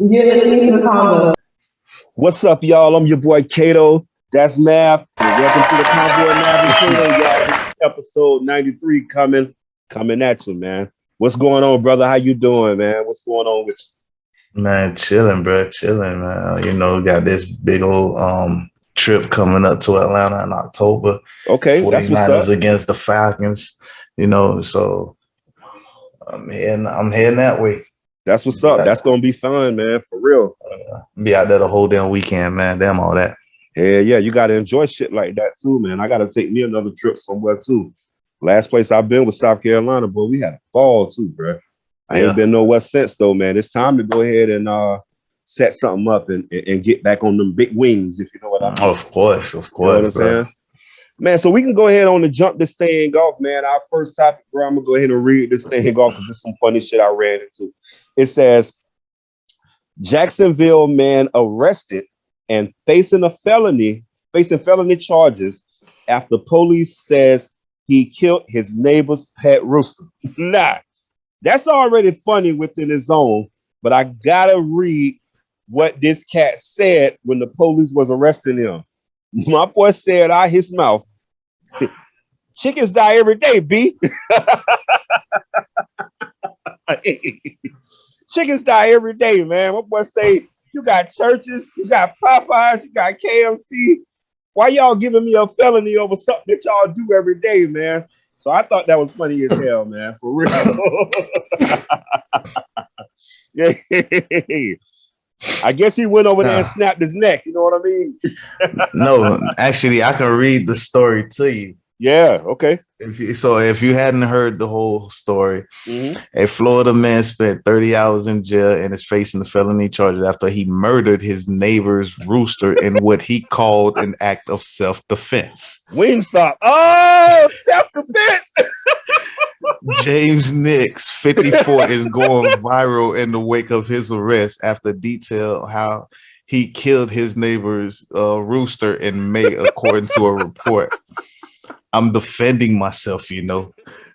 You're listening to the Convo. What's up, y'all? I'm your boy Kato. That's Math. And welcome to the Convo and Navigator, y'all. This is episode 93 coming at you, man. What's going on, brother? How you doing, man? What's going on with Man, chilling, bro. Chilling, man. Got this big old trip coming up to Atlanta in October. you? Okay, that's what's 49ers up. against the Falcons, so I'm heading that way. That's what's up. That's gonna be fun, man. For real. Be out there the whole damn weekend, man. Damn all that. Yeah, you gotta enjoy shit like that too, man. I gotta take me another trip somewhere too. Last place I've been was South Carolina, but we had a ball too, bro. I ain't been nowhere since though, man. It's time to go ahead and set something up and get back on them big wings, if you know what I mean. Of course, You know what I'm saying? Man, so we can go ahead on and jump this thing off, man. Our first topic, bro, I'm gonna go ahead and read this thing off because there's some funny shit I ran into. It says, Jacksonville man arrested and facing felony charges after police says he killed his neighbor's pet rooster. Nah, that's already funny within its own, but I gotta read what this cat said when the police was arresting him. My boy said out his mouth, chickens die every day, B. Chickens die every day, man. My boy say, you got churches, you got Popeyes, you got KFC. Why y'all giving me a felony over something that y'all do every day, man? So I thought that was funny as hell, man. For real. Yeah. I guess he went over there and snapped his neck. You know what I mean? No, actually, I can read the story to you. Yeah, okay. If you hadn't heard the whole story, a Florida man spent 30 hours in jail and is facing the felony charges after he murdered his neighbor's rooster in what he called an act of self-defense. Wingstop. Oh, self-defense. James Nix, 54, is going viral in the wake of his arrest after detail how he killed his neighbor's rooster in May, according to a report. I'm defending myself,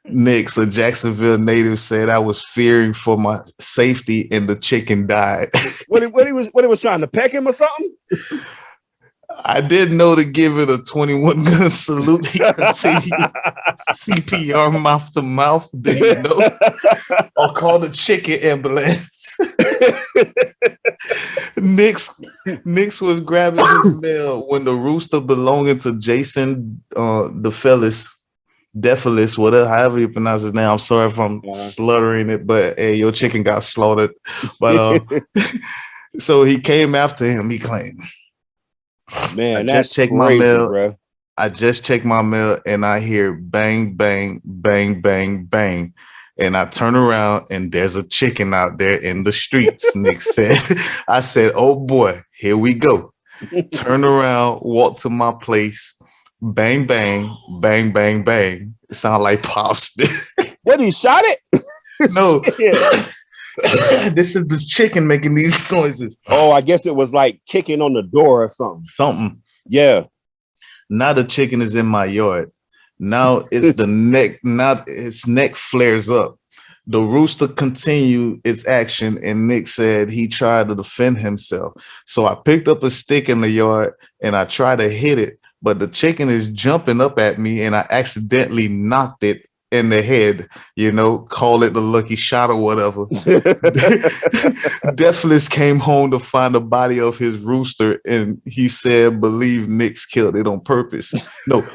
Nix, a Jacksonville native, said I was fearing for my safety and the chicken died. What he was trying to peck him or something? I didn't know to give it a 21 gun salute. He continued CPR mouth to mouth. Did you know? Or call the chicken ambulance. Nix was grabbing his mail when the rooster belonging to Jason Defelis, whatever, however you pronounce his name. I'm sorry if I'm sluttering it, but hey, your chicken got slaughtered. But so he came after him, he claimed. Man, I just checked crazy, my mail. bro. I just checked my mail and I hear bang, bang, bang, bang, bang. And I turn around and there's a chicken out there in the streets, Nick said. I said, oh boy, here we go. Turn around, walk to my place, bang, bang, bang, bang, bang. It sounded like Pops. What, he shot it? No. This is the chicken making these noises. Oh, I guess it was like kicking on the door or something. Yeah. Now the chicken is in my yard. Now it's the neck. Now its neck flares up. The rooster continued its action, and Nick said he tried to defend himself. So I picked up a stick in the yard and I tried to hit it, but the chicken is jumping up at me, and I accidentally knocked it in the head, call it the lucky shot or whatever. Deathless came home to find the body of his rooster, and he said, believe Nick's killed it on purpose. No,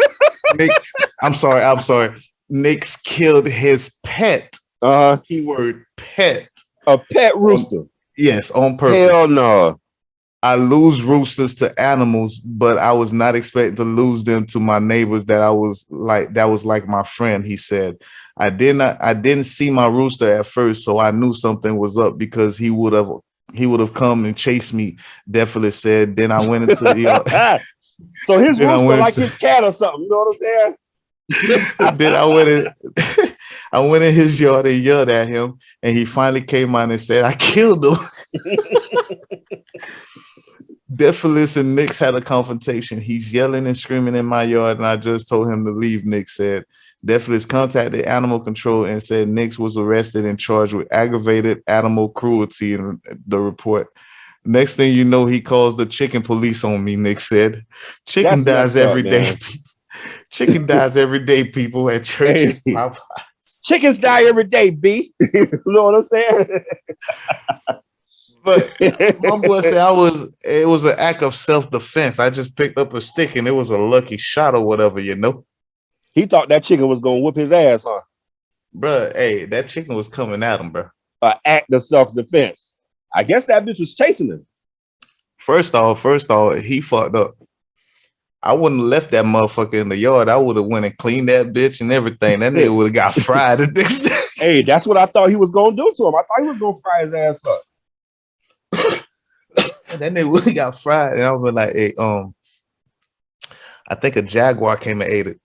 I'm sorry. Nick's killed his pet. Keyword pet. A pet rooster. Yes, on purpose. Hell no. I lose roosters to animals, but I was not expecting to lose them to my neighbors that was like my friend, he said. I didn't see my rooster at first, so I knew something was up because he would have come and chased me, definitely said. Then I went into the so his rooster like his cat or something, you know what I'm saying? Then I went in his yard and yelled at him, and he finally came out and said, I killed him. Defilis and Nix had a confrontation. He's yelling and screaming in my yard, and I just told him to leave, Nick said. Deputies contacted animal control and said Nix was arrested and charged with aggravated animal cruelty in the report. Next thing you know, he calls the chicken police on me, Nix said. Chicken That's dies messed up, every day. man. Chicken dies every day, people at churches. Hey, chickens die every day, B. You know what I'm saying? But my boy said it was an act of self-defense. I just picked up a stick and it was a lucky shot or whatever, you know. He thought that chicken was gonna whoop his ass, huh? Bruh, hey, that chicken was coming at him, bruh. An act of self-defense. I guess that bitch was chasing him. First off, he fucked up. I wouldn't have left that motherfucker in the yard. I would have went and cleaned that bitch and everything. That nigga would have got fried the next day. Hey, that's what I thought he was gonna do to him. I thought he was gonna fry his ass up. That nigga would have got fried. And I was like, hey, I think a jaguar came and ate it.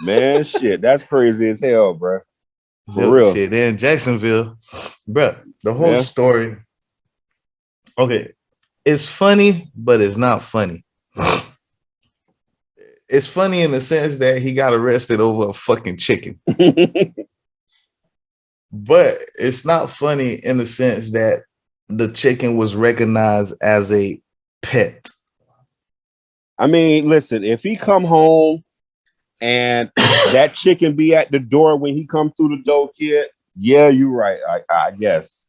Man, shit, that's crazy as hell, bro. For real. Shit, then Jacksonville, bro. The whole story. Okay, it's funny, but it's not funny. It's funny in the sense that he got arrested over a fucking chicken. But it's not funny in the sense that the chicken was recognized as a pet. I mean, listen, if he come home and that chicken be at the door when he come through the door, kid, yeah, you're right. I guess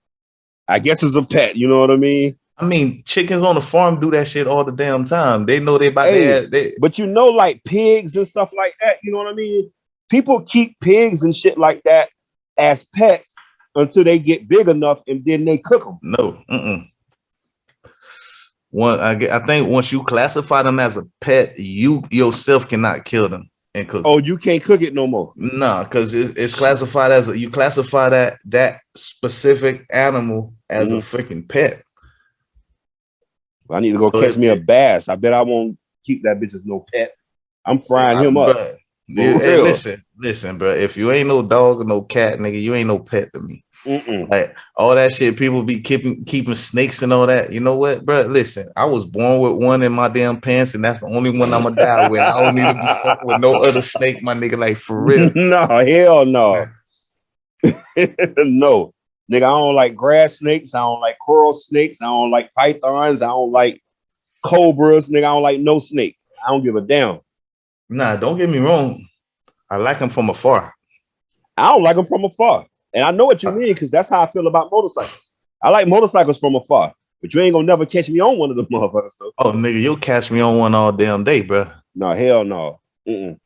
it's a pet. You know what I mean? I mean, chickens on the farm do that shit all the damn time. They know they about to. But you know, like pigs and stuff like that. You know what I mean? People keep pigs and shit like that as pets until they get big enough, and then they cook them. No. I think once you classify them as a pet, you yourself cannot kill them and cook. Oh, you can't cook it no more. No, because it's classified as you classify that specific animal as a freaking pet. I need to go catch me a bass. I bet I won't keep that bitch as no pet. I'm frying him up. Hey, listen, bro. If you ain't no dog or no cat, nigga, you ain't no pet to me. Like all that shit, people be keeping snakes and all that. You know what, bro? Listen, I was born with one in my damn pants, and that's the only one I'ma die with. I don't need to be fucked with no other snake, my nigga. Like for real? No, hell no, no, nigga. I don't like grass snakes. I don't like coral snakes. I don't like pythons. I don't like cobras, nigga. I don't like no snake. I don't give a damn. Nah, don't get me wrong. I like them from afar. I don't like them from afar. And I know what you mean, because that's how I feel about motorcycles. I like motorcycles from afar, but you ain't gonna never catch me on one of them motherfuckers. Though. Oh, nigga, you'll catch me on one all damn day, bro. No, hell no.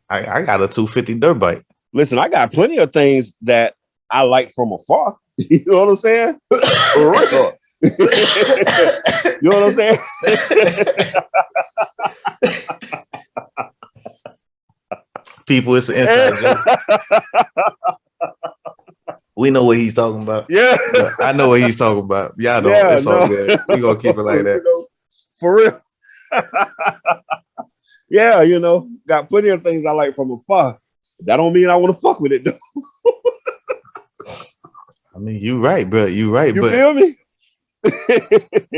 I got a 250 dirt bike. Listen, I got plenty of things that I like from afar. You know what I'm saying? For real. You know what I'm saying? People, it's an inside joke. We know what he's talking about. Yeah. I know what he's talking about. Y'all don't. Yeah, it's all good. We're going to keep it like that. For real. Yeah, you know, got plenty of things I like from afar. That don't mean I want to fuck with it, though. I mean, you're right, bro. You're right. You feel me?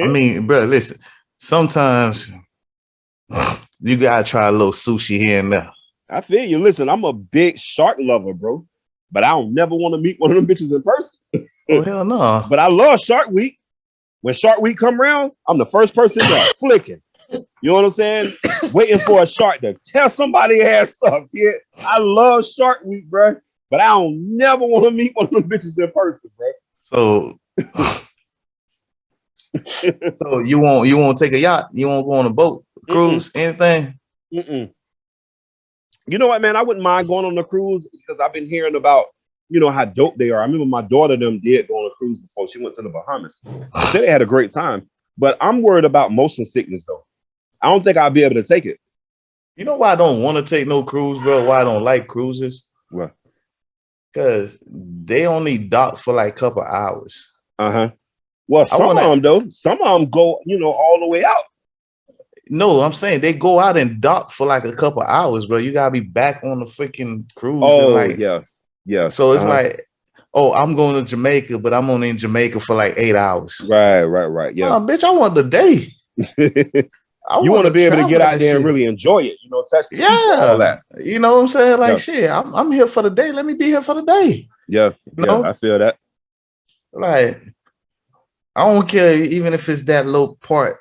I mean, bro, listen. Sometimes you got to try a little sushi here and there. I feel you. Listen, I'm a big shark lover, bro. But I don't never want to meet one of them bitches in person. Oh, hell no. But I love Shark Week. When Shark Week come around, I'm the first person there flicking. You know what I'm saying? Waiting for a shark to tear somebody ass up, kid. I love Shark Week, bro. But I don't never want to meet one of them bitches in person, bro. So you won't take a yacht? You won't go on a boat, cruise, anything? You know what, man? I wouldn't mind going on a cruise because I've been hearing about, you know, how dope they are. I remember my daughter them did go on a cruise before she went to the Bahamas. They had a great time. But I'm worried about motion sickness, though. I don't think I'll be able to take it. You know why I don't want to take no cruise, bro? Why I don't like cruises? What? Because they only dock for like a couple hours. Well, some of them, though. Some of them go, you know, all the way out. No, I'm saying they go out and dock for like a couple hours, bro. You gotta be back on the freaking cruise. Oh, and yeah. So it's like, oh, I'm going to Jamaica, but I'm only in Jamaica for like 8 hours. Right. Yeah. Oh, bitch, I want the day. I You want want to to be able to travel get out that there and shit. really enjoy it. You know, touch the people, all Yeah, that. you know what I'm saying? Like Yeah, shit, I'm here for the day. Let me be here for the day. yeah, You yeah. I know, feel that. like I don't care even if it's that little part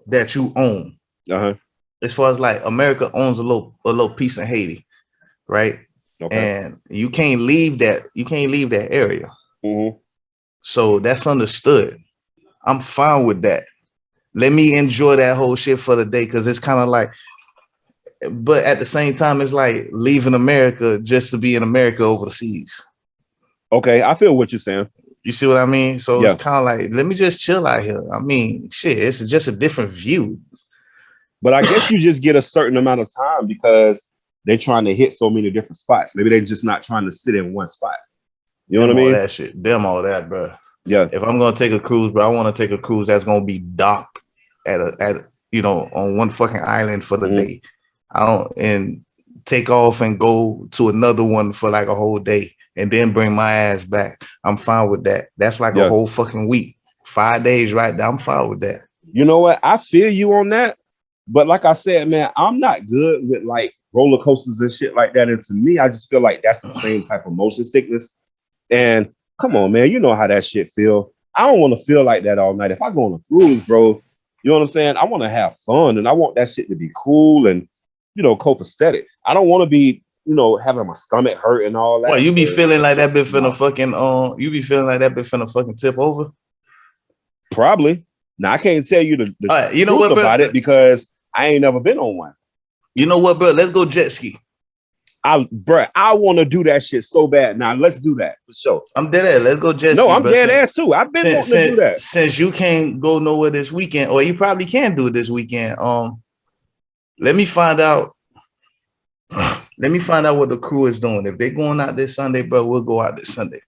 that you own. Uh-huh. As far as like America owns a little piece of Haiti, right? Okay. And you can't leave that. You can't leave that area. Mm-hmm. So that's understood. I'm fine with that. Let me enjoy that whole shit for the day because it's kind of like, but at the same time, it's like leaving America just to be in America over the seas. Okay, I feel what you're saying. You see what I mean? So it's Yeah, kind of like, let me just chill out here. I mean, shit, it's just a different view. but I guess you just get a certain amount of time because they're trying to hit so many different spots. Maybe they're just not trying to sit in one spot. You know Them what I all mean? that shit. Them all that, bro. Yeah. If I'm gonna take a cruise, bro, I want to take a cruise that's gonna be docked at on one fucking island for the Mm-hmm. day. I don't and take off and go to another one for like a whole day and then bring my ass back. I'm fine with that. That's like a Yeah. whole fucking week, 5 days right there. I'm fine with that. You know what? I feel you on that. But like I said, man, I'm not good with like roller coasters and shit like that. And to me, I just feel like that's the same type of motion sickness. And come on, man, you know how that shit feel. I don't want to feel like that all night. If I go on a cruise, bro, you know what I'm saying? I want to have fun and I want that shit to be cool and, copacetic. I don't want to be, having my stomach hurt and all that. Well, you be feeling like that bit finna No, fucking you be feeling like that bit finna fucking tip over. probably. Now, I can't tell you the All right, you know truth what, bro? about it because I ain't never been on one. You know what, bro? Let's go jet ski. I want to do that shit so bad. Now, let's do that for sure. I'm dead ass. Let's go jet No, ski, I'm bro. dead ass too. I've been wanting to do that. Since you can't go nowhere this weekend, or you probably can do it this weekend. Let me find out. Let me find out what the crew is doing. If they're going out this Sunday, bro, we'll go out this Sunday.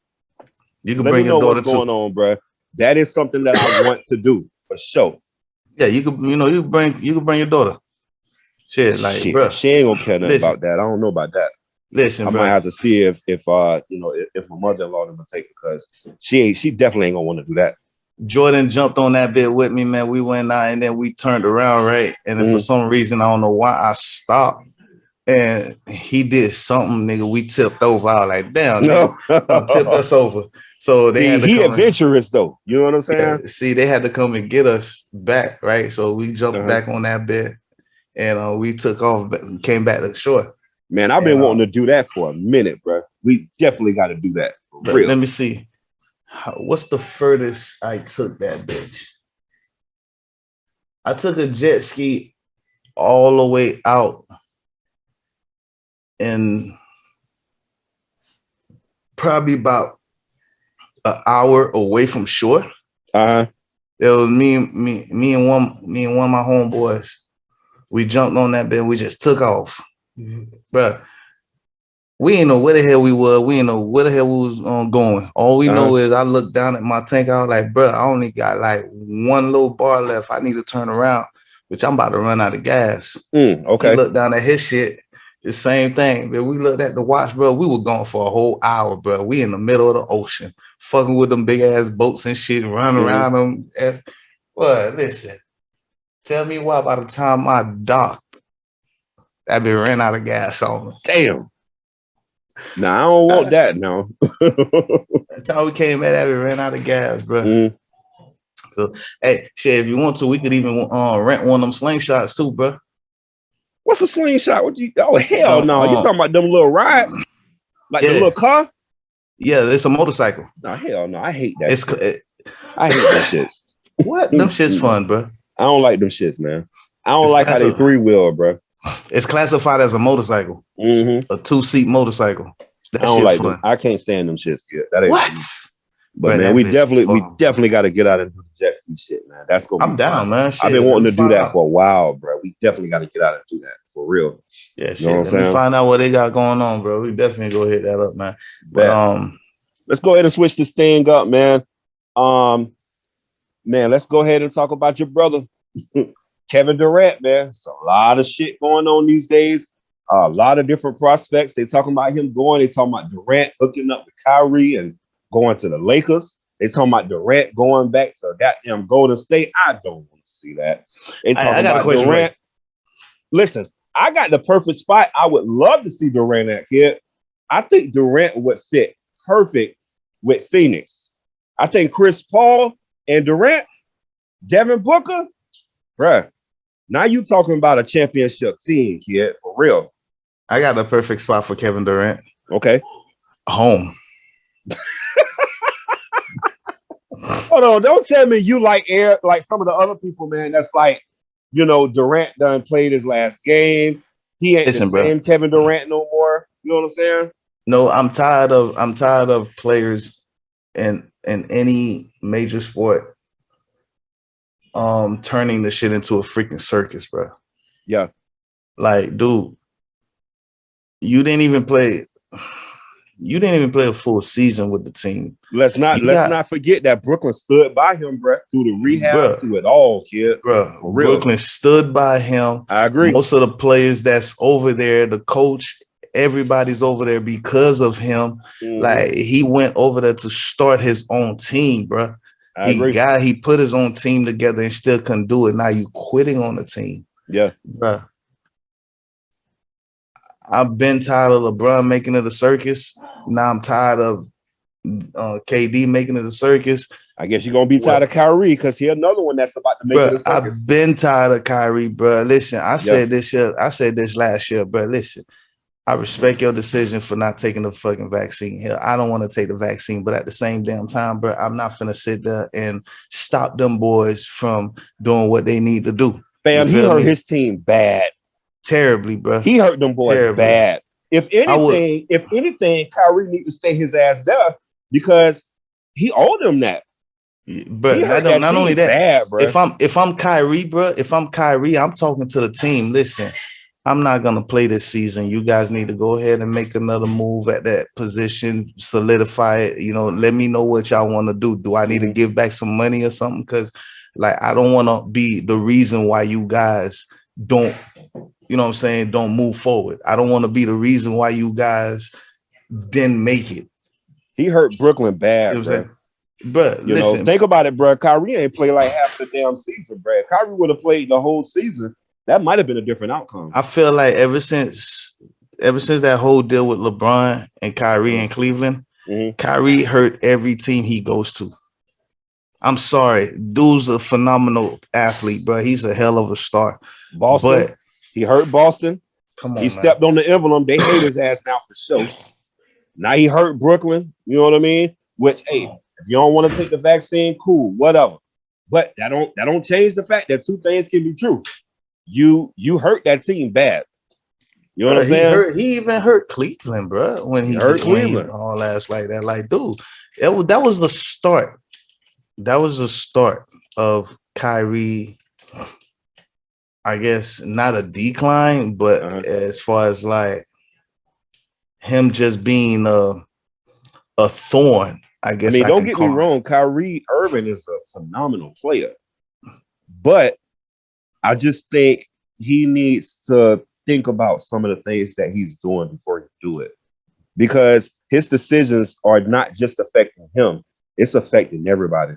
You can Let me bring your know daughter what's going too. on, bro. That is something that I want to do for sure. Yeah, you could. You can bring your daughter. Shit, like, bro. She ain't gonna care nothing Listen, about that. I don't know about that. listen, I bro. might have to see if my mother-in-law gonna take it because she definitely ain't gonna want to do that. Jordan jumped on that bit with me, man. We went out and then we turned around, right? And then for some reason, I don't know why I stopped. And he did something, nigga. We tipped over. I was like, damn, No, nigga, tipped us over. So they had to he come adventurous though. You know what I'm saying? yeah, see, they had to come and get us back, right? So we jumped Uh-huh. back on that bed and we took off, came back to the shore. Man, I've been wanting to do that for a minute, bro. We definitely got to do that for real. Let me see. What's the furthest I took that bitch? I took a jet ski all the way out and probably about an hour away from shore. Uh-huh. It was me and one of my homeboys. We jumped on that bed. We just took off, bro. We didn't know where the hell we were. We didn't know where the hell we was going. All we know is I looked down at my tank. I was like, bro, I only got like one little bar left. I need to turn around, which I'm about to run out of gas. Okay. He looked down at his shit. The same thing. But we looked at the watch, bro. We were gone for a whole hour, bro. We in the middle of the ocean, fucking with them big ass boats and shit, running around them. Well, listen. Tell me why by the time I docked, I been ran out of gas on me. Damn. Nah, I don't want that now. That's how we came at that. We ran out of gas, bro. So, hey, shit, if you want to, we could even rent one of them slingshots too, bro. What's a slingshot? Oh, hell no. You talking about them little rides? Like the little car? Yeah, it's a motorcycle. No, hell no. I hate that. I hate them shits. What? Them shits fun, bro. I don't like them shits, man. I don't like how they three-wheel, bro. It's classified as a motorcycle. A 2-seat motorcycle. That I don't like fun. Them. I can't stand them shits. That ain't what? But man, we definitely got to get out and do the jet ski shit, man. That's gonna be I'm down, fun. man. Shit, I've been wanting to do that for a while, bro. We definitely got to get out and do that for real. Yeah, shit. Let me find out what they got going on, bro. We definitely go hit that up, man. But let's go ahead and switch this thing up, man. Man, let's go ahead and talk about your brother, Kevin Durant, man. It's a lot of shit going on these days. A lot of different prospects. They talking about him going. They talking about Durant hooking up with Kyrie and going to the Lakers. They talking about Durant going back to goddamn Golden State. I don't want to see that. They talking I got a about question. Durant. Listen, I got the perfect spot. I would love to see Durant at, kid. I think Durant would fit perfect with Phoenix. I think Chris Paul and Durant, Devin Booker, bruh. Now you talking about a championship team, kid, for real. I got the perfect spot for Kevin Durant. Okay. Home. Hold on, don't tell me you like air like some of the other people, man. That's like, Durant done played his last game. He ain't the same Kevin Durant no more. You know what I'm saying? No, I'm tired of players in any major sport turning the shit into a freaking circus, bro. Yeah. Like, dude, you didn't even play a full season with the team. Let's not forget that Brooklyn stood by him, bro, through the rehab, through it all, kid. Bro, Brooklyn stood by him. I agree. Most of the players that's over there, the coach, everybody's over there because of him. Mm-hmm. Like, he went over there to start his own team, bro. He put his own team together and still couldn't do it. Now you quitting on the team. Yeah. Bro. I've been tired of LeBron making it a circus. Now I'm tired of KD making it a circus. I guess you're going to be tired of Kyrie because he's another one that's about to make it a circus. I've been tired of Kyrie, bro. Listen, I said this last year, bro. Listen, I respect your decision for not taking the fucking vaccine. Hell, I don't want to take the vaccine, but at the same damn time, bro, I'm not finna sit there and stop them boys from doing what they need to do. Fam, he hurt his team bad. Terribly, bro. He hurt them boys bad. If anything, Kyrie need to stay his ass there because he owed them that. But not only that, bad, bro. If I'm Kyrie, bro, I'm talking to the team. Listen, I'm not gonna play this season. You guys need to go ahead and make another move at that position, solidify it. Let me know what y'all want to do. Do I need to give back some money or something? Because, I don't want to be the reason why you guys don't. Don't move forward. I don't want to be the reason why you guys didn't make it. He hurt Brooklyn bad, bro. But listen, think about it, bro. Kyrie ain't played like half the damn season, bro. Kyrie would have played the whole season. That might have been a different outcome. I feel like ever since that whole deal with LeBron and Kyrie in Cleveland, Kyrie hurt every team he goes to. I'm sorry. Dude's a phenomenal athlete, bro. He's a hell of a star. Boston. But he hurt Boston. Come on, he stepped on the emblem. They hate his ass now for sure. Now he hurt Brooklyn. You know what I mean? Which, hey, if you don't want to take the vaccine, cool, whatever. But that don't change the fact that two things can be true. You hurt that team bad. You know what I'm saying? He even hurt Cleveland, bro. When he hurt Cleveland, all ass like that. Like, dude, that was the start. That was the start of Kyrie. I guess not a decline, but as far as like him just being a thorn, I guess. I mean, don't get me wrong, Kyrie Irving is a phenomenal player, but I just think he needs to think about some of the things that he's doing before he do it, because his decisions are not just affecting him; it's affecting everybody.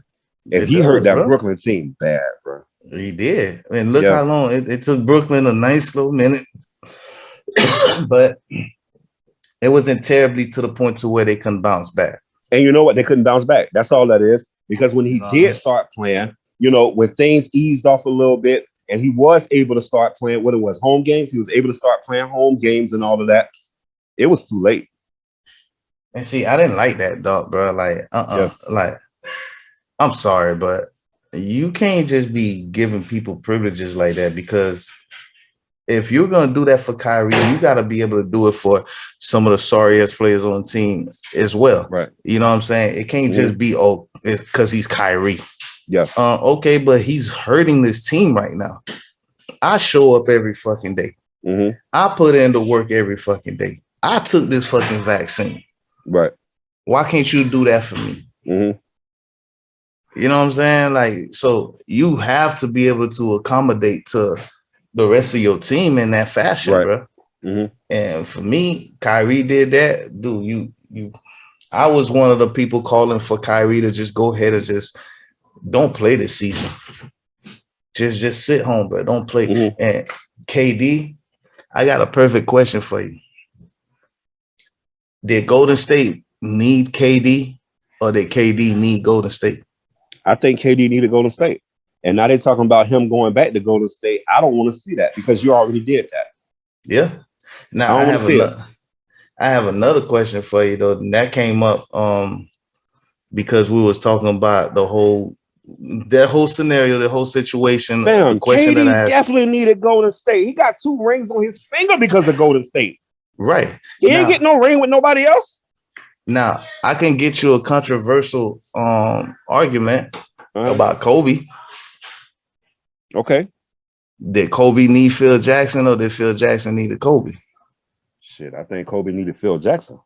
And he hurt that Brooklyn team bad, bro. He did. I mean, look how long it took Brooklyn a nice little minute, but it wasn't terribly to the point to where they couldn't bounce back. And you know what? They couldn't bounce back. That's all that is. Because when he did start playing, when things eased off a little bit and he was able to start playing home games, he was able to start playing home games and all of that. It was too late. And see, I didn't like that, dog, bro. Like, like, I'm sorry, but you can't just be giving people privileges like that, because if you're going to do that for Kyrie, you got to be able to do it for some of the sorry-ass players on the team as well. Right. You know what I'm saying? It can't just be, it's because he's Kyrie. Yeah. Okay, but he's hurting this team right now. I show up every fucking day. Mm-hmm. I put in the work every fucking day. I took this fucking vaccine. Right. Why can't you do that for me? Mm-hmm. You know what I'm saying? Like, so you have to be able to accommodate to the rest of your team in that fashion, right, bro. Mm-hmm. And for me, Kyrie did that. Dude, I was one of the people calling for Kyrie to just go ahead and just don't play this season. Just sit home, bro. Don't play. Mhm. And KD, I got a perfect question for you. Did Golden State need KD or did KD need Golden State? I think KD need to go to State. And now they're talking about him going back to Golden State. I don't want to see that because you already did that. Yeah. Now I don't want to see it. I have another question for you though. And that came up because we was talking about that whole scenario, the whole situation. Bam, The question that I KD asked. definitely needed Golden State. He got 2 rings on his finger because of Golden State. Right. He ain't get no ring with nobody else. Now, I can get you a controversial argument about Kobe. Okay. Did Kobe need Phil Jackson or did Phil Jackson need Kobe? Shit, I think Kobe needed Phil Jackson.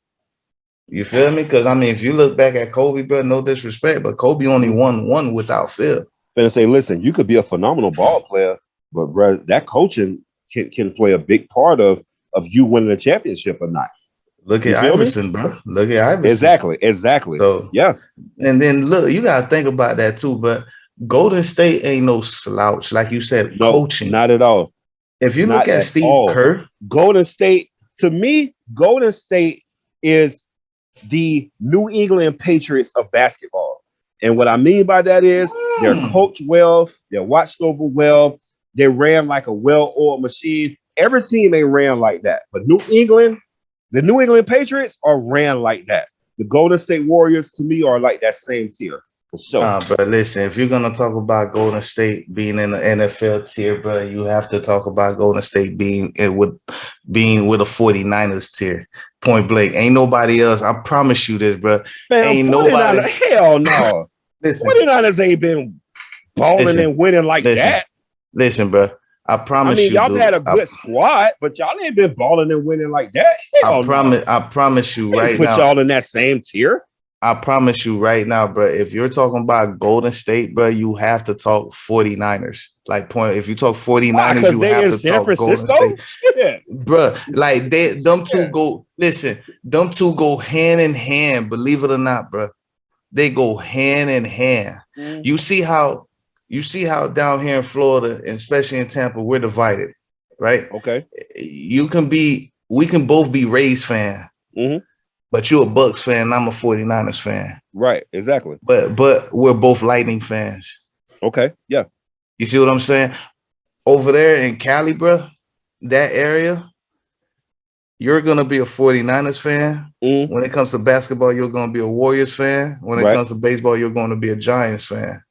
You feel me? Because, I mean, if you look back at Kobe, bro, no disrespect, but Kobe only won one without Phil. And say, listen, you could be a phenomenal ball player, but bro, that coaching can play a big part of you winning a championship or not. Look at Iverson, bro. Look at Iverson. Exactly. So, yeah. And then, look, you got to think about that, too, but Golden State ain't no slouch. Like you said, no, coaching. Not at all. If you look at Steve Kerr. Golden State, to me, Golden State is the New England Patriots of basketball. And what I mean by that is they're coached well, they're watched over well, they ran like a well-oiled machine. Every team ain't ran like that. But the New England Patriots are ran like that. The Golden State Warriors, to me, are like that same tier. For sure. But listen, if you're gonna talk about Golden State being in the NFL tier, bro, you have to talk about Golden State being with a 49ers tier. Point blank. Ain't nobody else. I promise you this, bro. Man, ain't nobody. Hell no. Listen, 49ers ain't been balling and winning like that. Listen, bro. I promise you. Y'all had a good squad, but y'all ain't been balling and winning like that. I promise you right now. Put y'all in that same tier. I promise you right now, bro, if you're talking about Golden State, bro, you have to talk 49ers. Like, if you talk 49ers, you have to talk Golden State. Yeah. Bro, like them two go hand in hand, believe it or not, bro. They go hand in hand. Mm-hmm. You see how down here in Florida, and especially in Tampa, we're divided, right? Okay. We can both be Rays fan. Mm-hmm. But you're a Bucks fan, and I'm a 49ers fan. Right, exactly. But we're both Lightning fans. Okay, yeah. You see what I'm saying? Over there in Cali, bro, that area, you're going to be a 49ers fan. Mm. When it comes to basketball, you're going to be a Warriors fan. When it comes to baseball, you're going to be a Giants fan.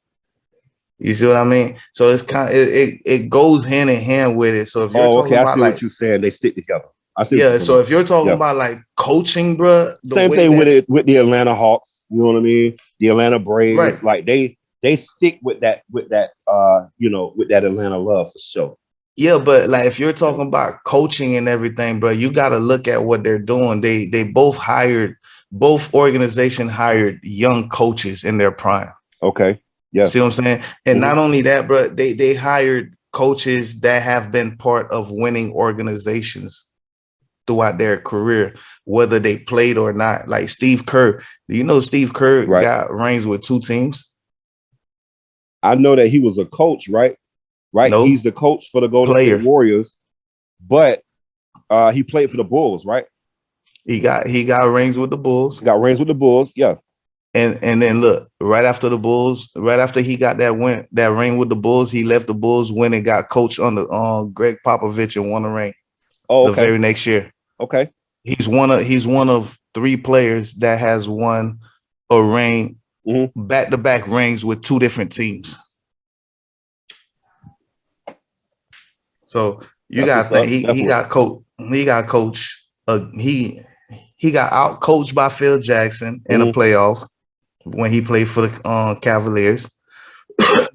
You see what I mean? So it's it goes hand in hand with it. So if you're talking about, I see what you're saying. They stick together. So if you're talking about like coaching, bro, same thing with the Atlanta Hawks. You know what I mean? The Atlanta Braves, right. Like they stick with that with that Atlanta love for sure. Yeah, but like if you're talking about coaching and everything, bro, you got to look at what they're doing. They both organizations hired young coaches in their prime. Okay. Yeah. See what I'm saying? And not only that, bro, they hired coaches that have been part of winning organizations throughout their career, whether they played or not. Like Steve Kerr. Do you know Steve Kerr got rings with 2 teams? I know that he was a coach, right? Right. Nope. He's the coach for the Golden State Warriors, but he played for the Bulls, right? He got rings with the Bulls. Got rings with the Bulls, yeah. And then look, right after he got that ring with the Bulls, he left the Bulls when it got coached under Greg Popovich and won a ring. Oh, the very next year. Okay. He's one of 3 players that has won a ring, back-to-back rings with 2 different teams. So you got to think he got coached. He got out coached by Phil Jackson in a playoff when he played for the Cavaliers.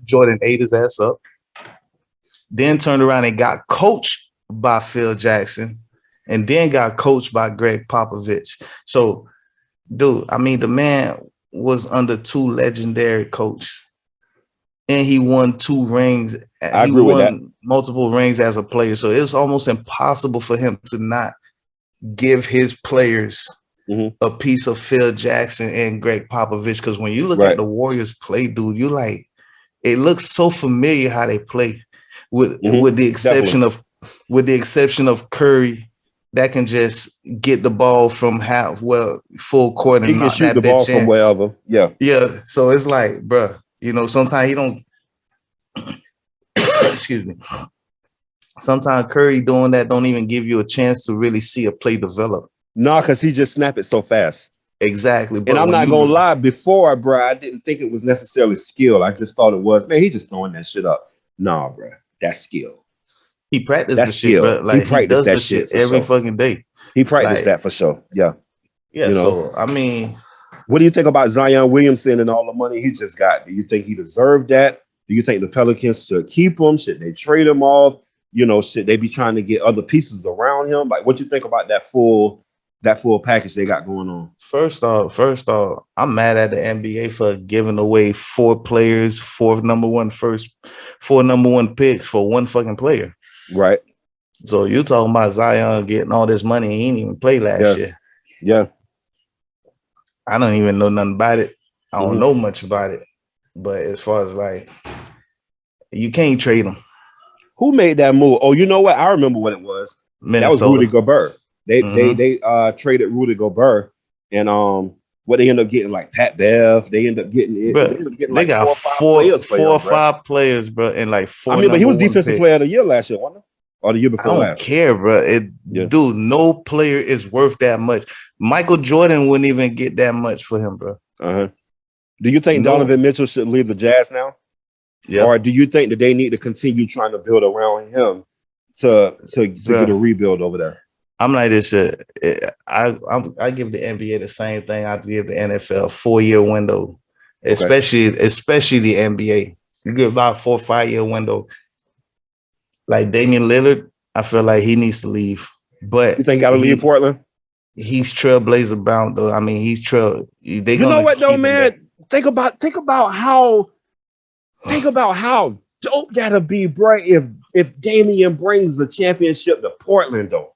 Jordan ate his ass up. Then turned around and got coached by Phil Jackson, and then got coached by Greg Popovich. So, dude, I mean, the man was under 2 legendary coaches, and he won 2 rings. I agree with that. Multiple rings as a player. So it was almost impossible for him to not give his players a piece of Phil Jackson and Greg Popovich. Because when you look at the Warriors play, dude, you like, it looks so familiar how they play, with the exception of Curry, that can just get the ball from full court and he can knock shoot that the ball bitch from in. wherever. Yeah. So it's like, bruh, you know, sometimes he don't. Excuse me. Sometimes Curry doing that don't even give you a chance to really see a play develop. No, because he just snapped it so fast. Exactly. But and I'm not gonna lie, before, bro, I didn't think it was necessarily skill. I just thought it was, man, he just throwing that shit up. Nah, bro, that's skill. He practiced that's the skill. shit, bro. Like he does that the shit for every sure. fucking day. He practiced that for sure. Yeah. Yeah. You know? So I mean, what do you think about Zion Williamson and all the money he just got? Do you think he deserved that? Do you think the Pelicans should keep him? Should they trade him off? You know, should they be trying to get other pieces around him? Like, what do you think about that full package they got going on? First off, I'm mad at the NBA for giving away 4 players, 4 number one picks for one fucking player. Right. So you talking about Zion getting all this money, he didn't even play last year. Yeah. I don't even know nothing about it. I don't know much about it. But as far as like, you can't trade him. Who made that move? Oh, you know what? I remember what it was. Minnesota. That was Rudy Gobert. They traded Rudy Gobert, and what they ended up getting, like Pat Bev. They ended up getting it. They got four or five players, bro, and like 4. I mean, but he was defensive player of the year last year, wasn't he? Or the year before last? I don't care, bro. Dude, no player is worth that much. Michael Jordan wouldn't even get that much for him, bro. Do you think Donovan Mitchell should leave the Jazz now? Yeah. Or do you think that they need to continue trying to build around him to get a rebuild over there? I'm like this shit. I give the NBA the same thing I give the NFL, 4-year window, especially the NBA. You give about 4 or 5 year window. Like Damian Lillard, I feel like he needs to leave. But you think he got to leave Portland? He's trailblazer bound though. I mean, he's trail. You know what though, man? Think about how dope that'll be, bro. If Damian brings the championship to Portland, though.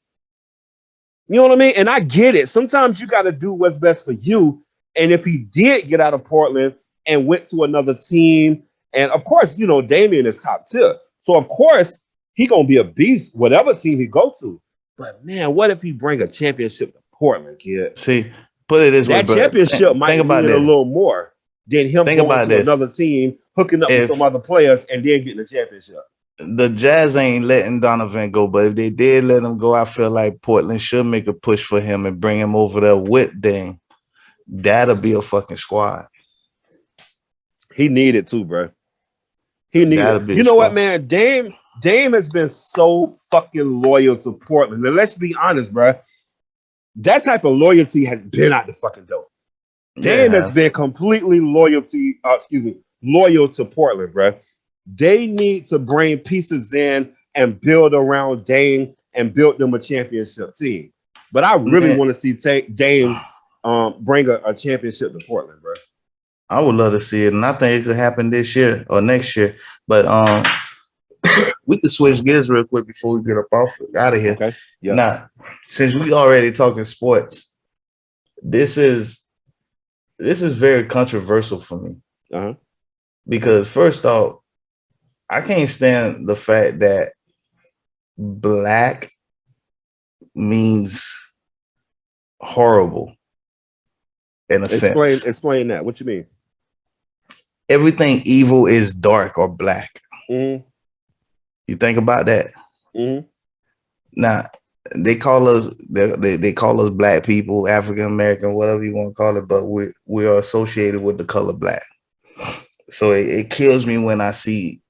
You know what I mean? And I get it. Sometimes you got to do what's best for you. And if he did get out of Portland and went to another team, and of course, you know, Damian is top tier. So of course, he gonna be a beast, whatever team he go to. But man, what if he bring a championship to Portland, kid? See, put it this way, that championship might mean a little more than him going to another team, hooking up with some other players, and then getting a championship. The Jazz ain't letting Donovan go, but if they did let him go, I feel like Portland should make a push for him and bring him over there with Dame. That'll be a fucking squad. He needed to, bro. He needed. You know what, man? Dame has been so fucking loyal to Portland. And let's be honest, bro. That type of loyalty has been out the fucking door. Dame has been completely loyal to Portland, bro. They need to bring pieces in and build around Dame and build them a championship team. But I really want to see Dame bring a championship to Portland, bro. I would love to see it, and I think it could happen this year or next year. But we could switch gears real quick before we get out of here. Okay. Yeah. Now, since we already talking sports, this is very controversial for me. Because first off, I can't stand the fact that black means horrible in a sense. Explain that. What you mean? Everything evil is dark or black. Mm-hmm. You think about that? Mm-hmm. Now, they call us black people, African American, whatever you want to call it, but we are associated with the color black. So it kills me when I see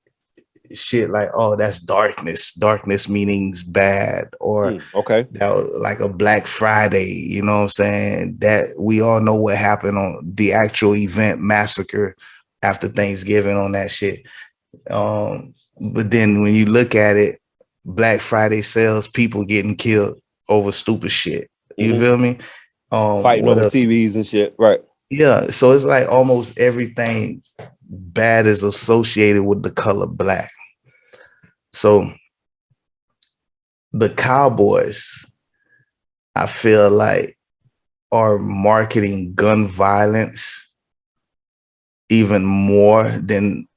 shit like, oh, that's darkness. Darkness meanings bad, or like a Black Friday, you know what I'm saying? That we all know what happened on the actual event, massacre after Thanksgiving on that shit. But then when you look at it, Black Friday sales, people getting killed over stupid shit. You feel me? Fighting over TVs and shit. Right. Yeah. So it's like almost everything bad is associated with the color black. So the Cowboys, I feel like are marketing gun violence even more than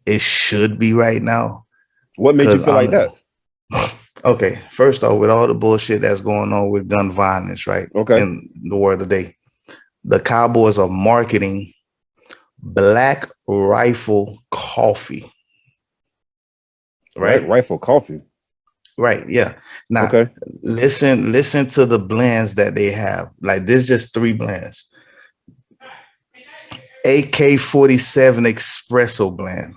it should be right now. What made you Because feel like that? okay, first off, with all the bullshit that's going on with gun violence, right, Okay. in the world today, the Cowboys are marketing Black Rifle coffee, Black right? Rifle Coffee. Right, yeah. Now, Okay. listen to the blends that they have. Like, there's just 3 blends. AK-47 espresso blend.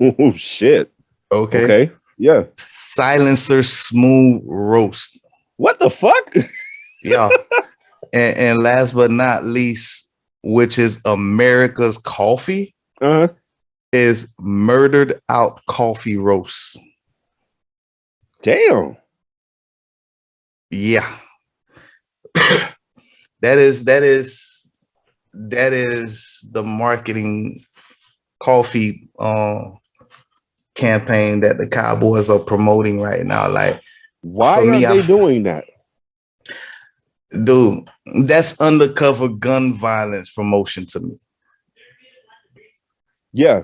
Oh shit. Okay. Okay. Yeah. Silencer smooth roast. What the fuck? Yeah. And last but not least, which is America's coffee, Uh-huh. is murdered out coffee roast. Damn. Yeah. that is the marketing coffee campaign that the Cowboys are promoting right now. Like, Why for are me, they doing that? dude, that's undercover gun violence promotion to me. Yeah.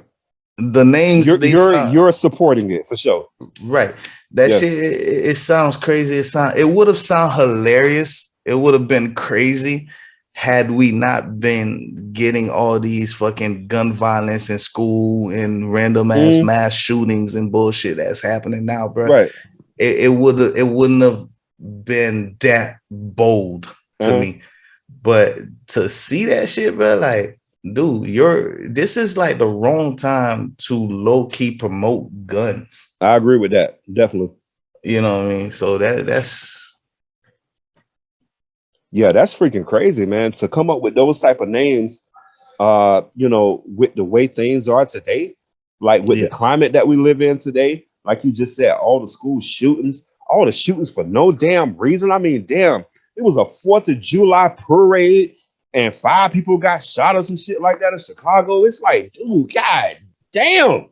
The names You're they you're sound you're supporting it for sure. right. That Yeah. shit, it sounds crazy. It would have sounded hilarious. It would have been crazy had we not been getting all these fucking gun violence in school and random ass Mm, mass shootings and bullshit that's happening now, bro. right. It wouldn't have been that bold to Uh-huh. me. But to see that shit, bro, like, dude, this is like the wrong time to low key promote guns. I agree with that. Definitely. You know what I mean? So that's Yeah, that's freaking crazy, man. To come up with those type of names, with the way things are today, like with the yeah, climate that we live in today, like you just said, all the school shootings, all the shootings for no damn reason. I mean, damn, it was a 4th of July parade and 5 people got shot or some shit like that in Chicago. It's like, dude, god damn.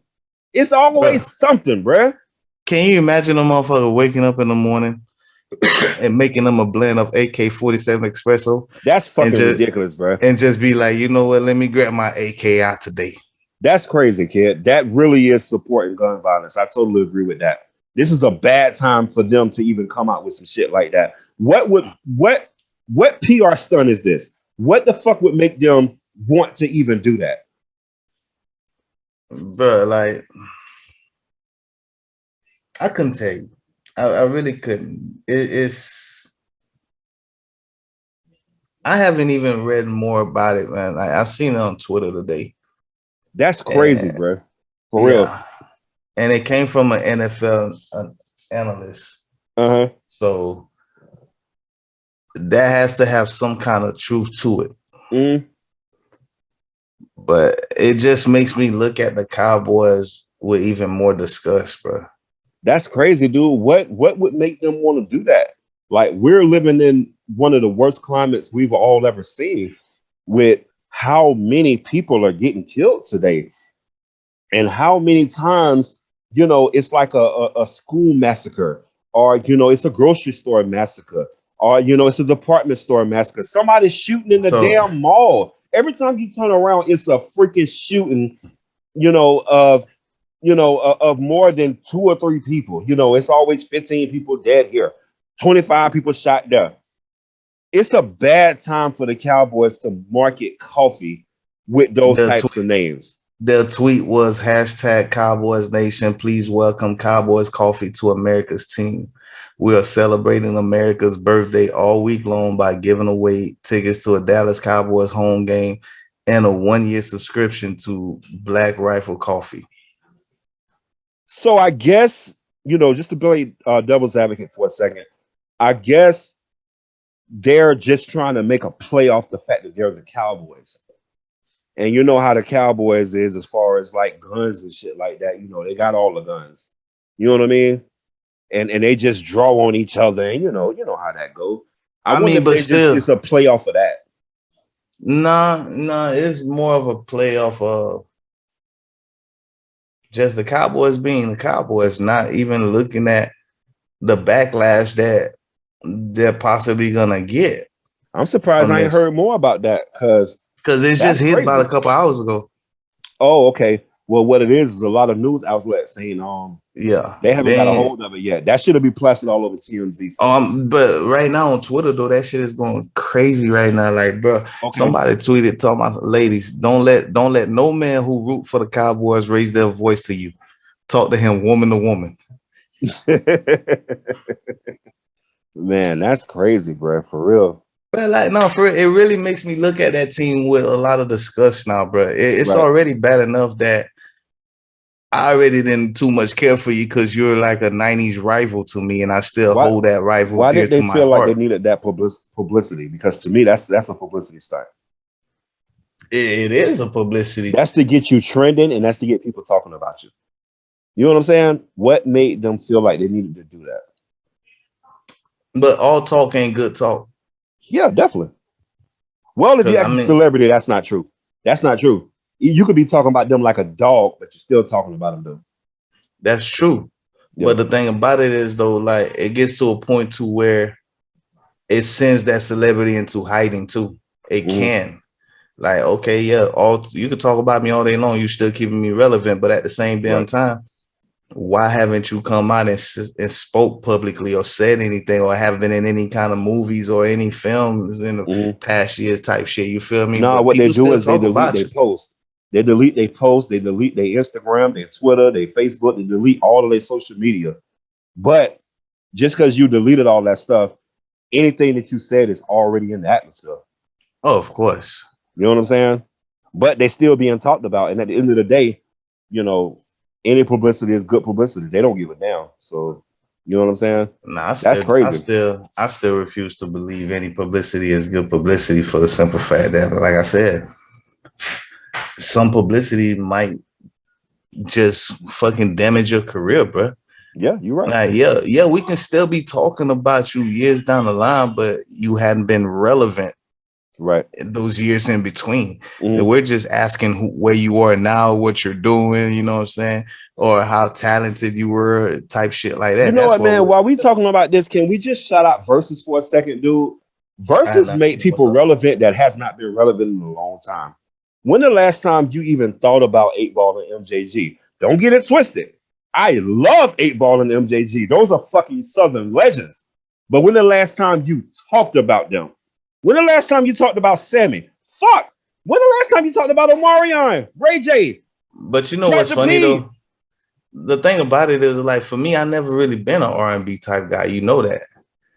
It's bro. always something, bruh. Can you imagine a motherfucker waking up in the morning and making them a blend of AK-47 espresso That's and fucking ridiculous, bruh. just be like, you know what? Let me grab my AK out today. That's crazy, kid. That really is supporting gun violence. I totally agree with that. This is a bad time for them to even come out with some shit like that. What PR stunt is this? What the fuck would make them want to even do that? Bro, like, I couldn't tell you. I really couldn't. It's I haven't even read more about it, man. Like, I've seen it on Twitter today. That's crazy, And bro. For real. yeah. And it came from an NFL analyst. Uh-huh. So that has to have some kind of truth to it. Mm. But it just makes me look at the Cowboys with even more disgust, bro. That's crazy, dude. What would make them want to do that? Like, we're living in one of the worst climates we've all ever seen, with how many people are getting killed today, and how many times, it's like a school massacre, or it's a grocery store massacre, or it's a department store massacre. Somebody's shooting in the So damn mall. Every time you turn around, it's a freaking shooting, of more than 2 or 3 people. It's always 15 people dead here, 25 people shot there. It's a bad time for the Cowboys to market coffee with those types of names. their tweet was hashtag Cowboys Nation. Please welcome Cowboys Coffee to America's team. We are celebrating America's birthday all week long by giving away tickets to a Dallas Cowboys home game and a 1-year subscription to Black Rifle Coffee. So I guess, just to play devil's advocate for a second, I guess they're just trying to make a play off the fact that they're the Cowboys. And you know how the Cowboys is as far as like guns and shit like that. They got all the guns. You know what I mean? And they just draw on each other, and you know how that goes. I wonder if but still, it's a play off of that. Nah, it's more of a play off of just the Cowboys being the Cowboys, not even looking at the backlash that they're possibly gonna get. I'm surprised from I ain't this heard more about that because because it's just that's hit about crazy. a couple hours ago. Oh, okay. Well, what it is a lot of news outlets saying Yeah, they haven't got a then hold of it yet. That should have been plastered all over TMZ. So but right now on Twitter though, that shit is going crazy right now. Like, bro, okay. somebody tweeted talking about ladies, don't let no man who root for the Cowboys raise their voice to you. Talk to him woman to woman. Man, that's crazy, bro. For real. But like, no, for real, it really makes me look at that team with a lot of disgust now, bro. It's Right. already bad enough that I already didn't too much care for you because you're like a 90s rival to me, and I still Why hold that rival why dear did they to my feel like they heart. needed that publicity? Because to me, that's a publicity stunt. It is a publicity, That's to get you trending and that's to get people talking about you. You know what I'm saying? What made them feel like they needed to do that? but all talk ain't good talk. Yeah, definitely. Well, if you Because I ask a mean, celebrity, that's not true. That's not true. You could be talking about them like a dog, but you're still talking about them though. that's true. Yeah. But the thing about it is though, like it gets to a point to where it sends that celebrity into hiding too. It Mhm. can. Like, okay, yeah, all you could talk about me all day long, you still keeping me relevant, but at the same damn Right. time, why haven't you come out and spoke publicly or said anything or have been in any kind of movies or any films in the Mhm. past years type shit? You feel me? No, But what they people do still is they talk delete about their you. post. They delete their Instagram, their Twitter, their Facebook, they delete all of their social media. But just because you deleted all that stuff, anything that you said is already in the atmosphere. Oh, of course. You know what I'm saying? But they still being talked about. And at the end of the day, you know, any publicity is good publicity. They don't give a damn. So you know what I'm saying? Nah, That's crazy. I still refuse to believe any publicity is good publicity for the simple fact that, like I said, some publicity might just fucking damage your career, bro. Yeah, you're right. Yeah, we can still be talking about you years down the line, but you hadn't been relevant Right. in those years in between. And Mhm. we're just asking where you are now, what you're doing, you know what I'm saying? Or how talented you were, type shit like You that. know That's what, what man? we're, While we talking about this, can we just shout out verses for a second, dude? Verses make what's people up? relevant that has not been relevant in a long time. When the last time you even thought about 8 Ball and MJG? Don't get it twisted. I love 8 Ball and MJG. Those are fucking Southern legends. But when the last time you talked about them? When the last time you talked about Sammy? Fuck. When the last time you talked about Omarion, Ray J, But you know what's Pressure funny P? though? The thing about it is like for me, I never really been an R&B type guy. You know that.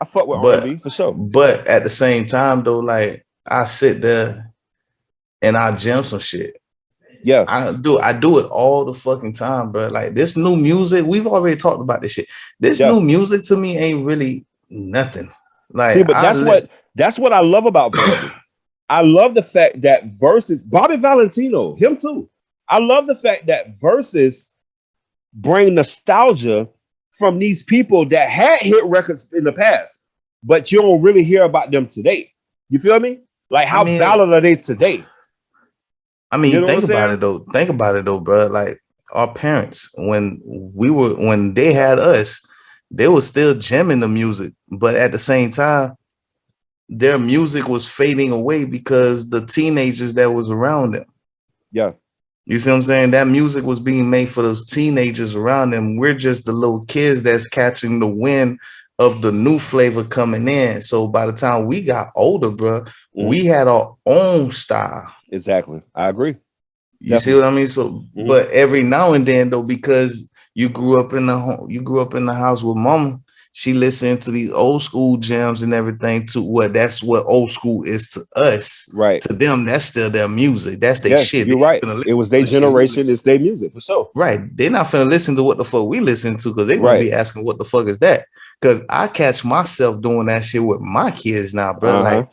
I fuck with But R&B for sure. but at the same time though, like I sit there and I jam some shit. Yeah, I do it all the fucking time, bro. Like this new music, we've already talked about this shit. This yeah. new music to me ain't really nothing. See, Like but that's what I love about verses. I love the fact that verses, Bobby Valentino, him too. I love the fact that verses bring nostalgia from these people that had hit records in the past, but you don't really hear about them today. You feel me? Like I how mean, valid are they today? You know what I'm think about saying? it though. Think about it though, bro. Like our parents, when they had us, they were still jamming the music, but at the same time, their music was fading away because the teenagers that was around them. Yeah, You see what I'm saying? That music was being made for those teenagers around them. We're just the little kids that's catching the wind of the new flavor coming in. So by the time we got older, bro, mhm, we had our own style. exactly. I agree. You see Definitely. what I mean? So, Mhm. but every now and then, though, because you grew up in the home, you grew up in the house with mama. She listened to these old school jams and everything. To what that's what old school is to us. Right. To them, that's still their music. That's their Yes, shit. They you're ain't right. finna It listen was to their the shit we generation. listen. It's their music for sure. Right. They're not finna listen to what the fuck we listen to because they're gonna Right. be asking what the fuck is that? Because I catch myself doing that shit with my kids now, bro. Uh Like huh.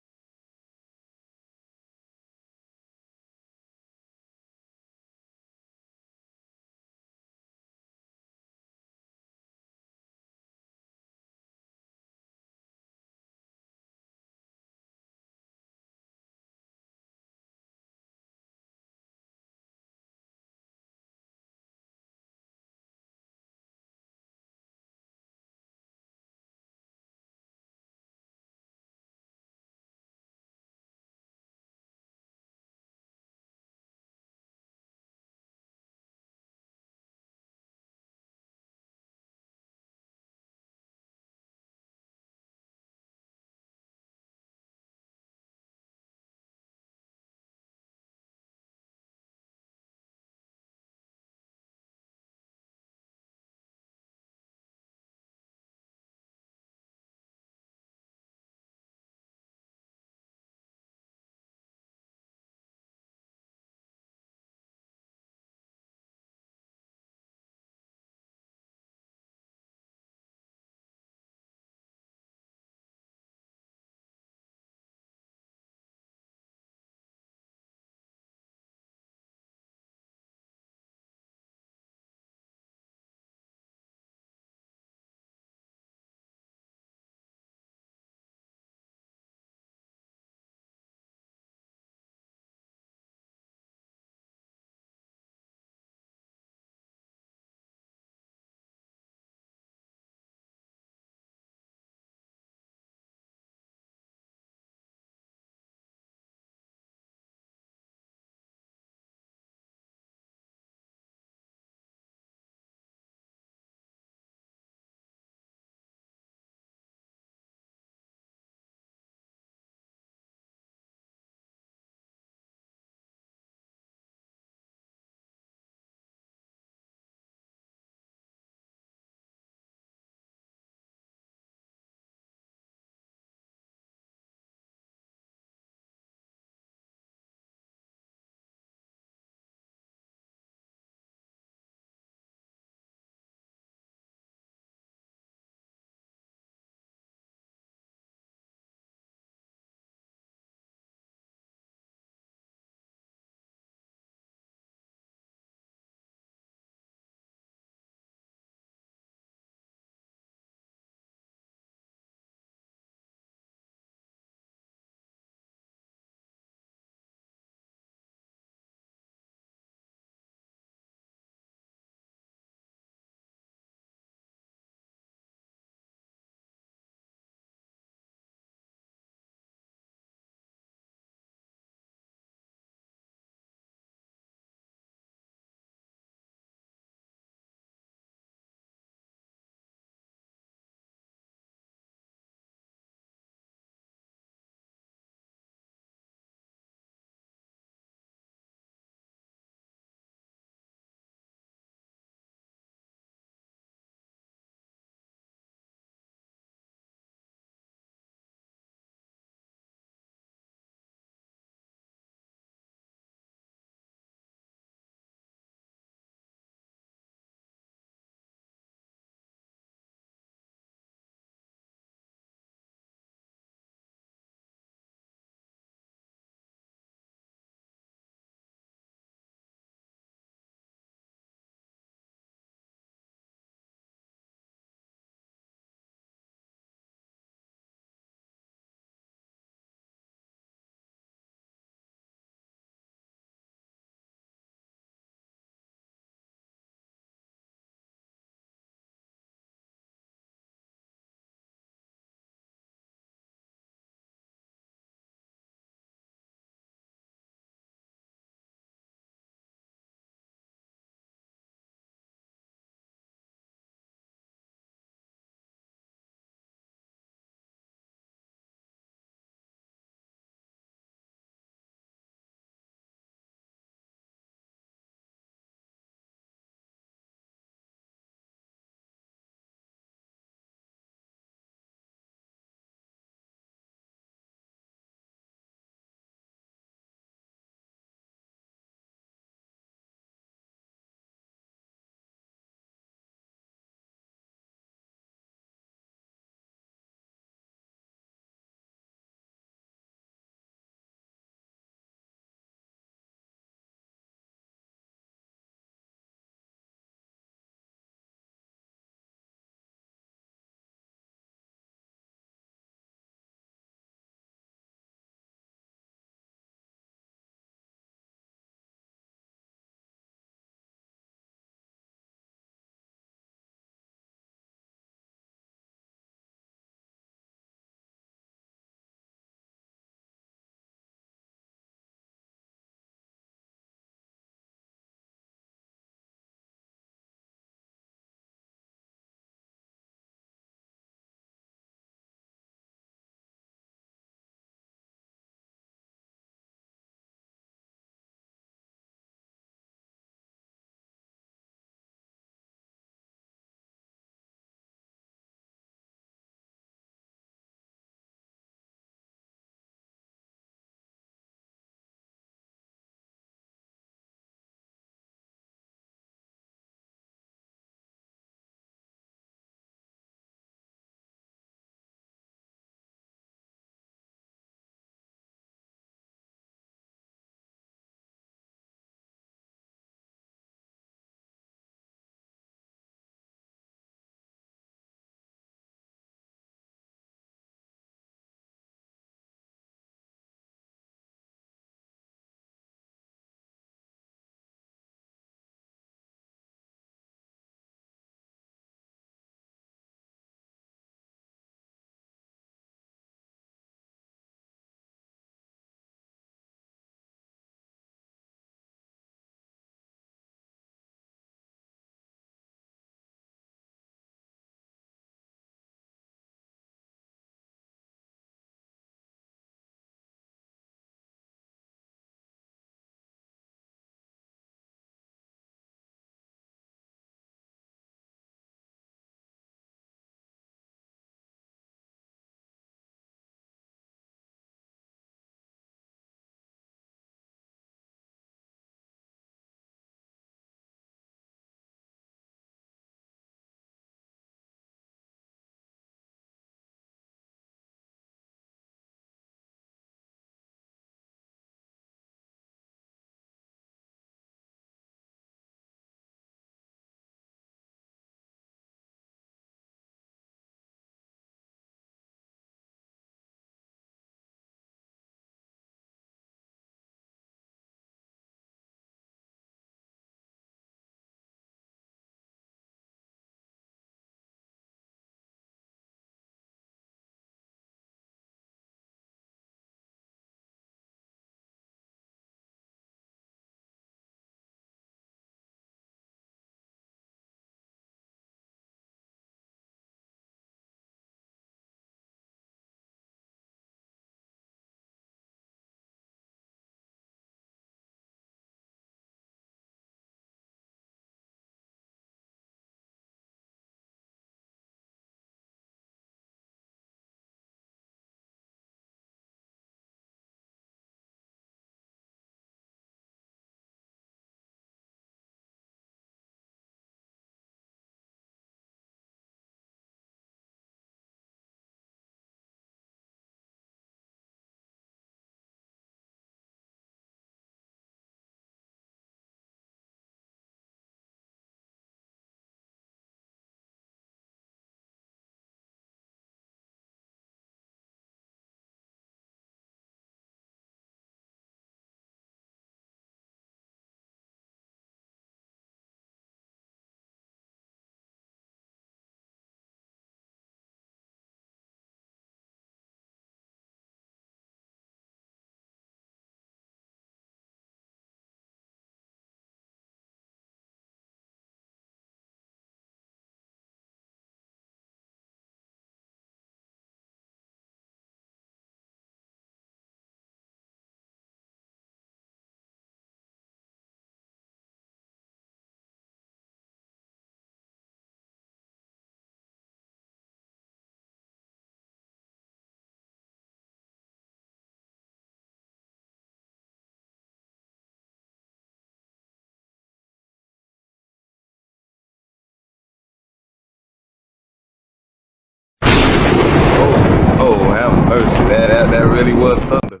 That really was thunder.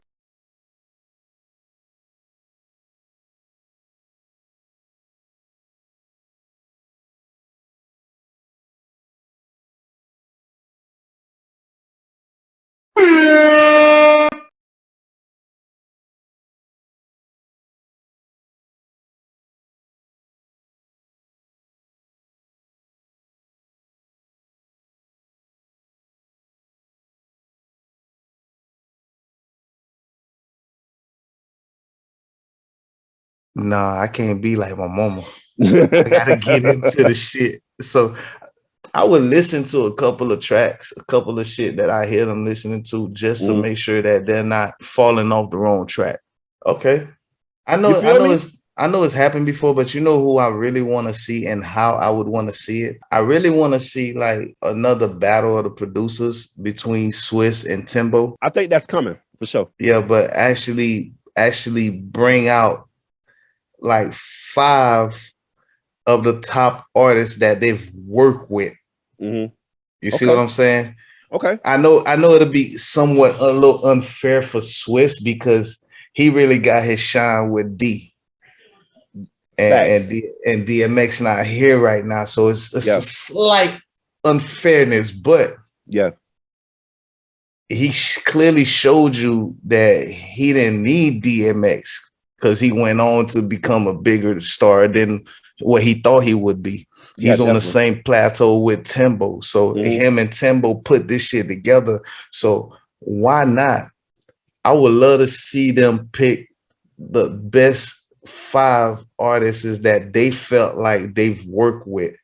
Nah, I can't be like my mama. I gotta get into the shit. So I would listen to a couple of tracks, a couple of shit that I hear them listening to, just to make sure that they're not falling off the wrong track. Okay. I know it's happened before, but you know who I really want to see and how I would want to see it? I really want to see like another battle of the producers between Swiss and Timbo. I think that's coming for sure. Yeah, but actually bring out like 5 of the top artists that they've worked with. You see what I'm saying? Okay. I know it'll be somewhat a little unfair for Swiss because he really got his shine with D. And DMX not here right now. So it's a slight unfairness, but he clearly showed you that he didn't need DMX because he went on to become a bigger star than what he thought he would be. He's on the same plateau with Timbo. So him and Timbo put this shit together. So why not? I would love to see them pick the best 5 artists that they felt like they've worked with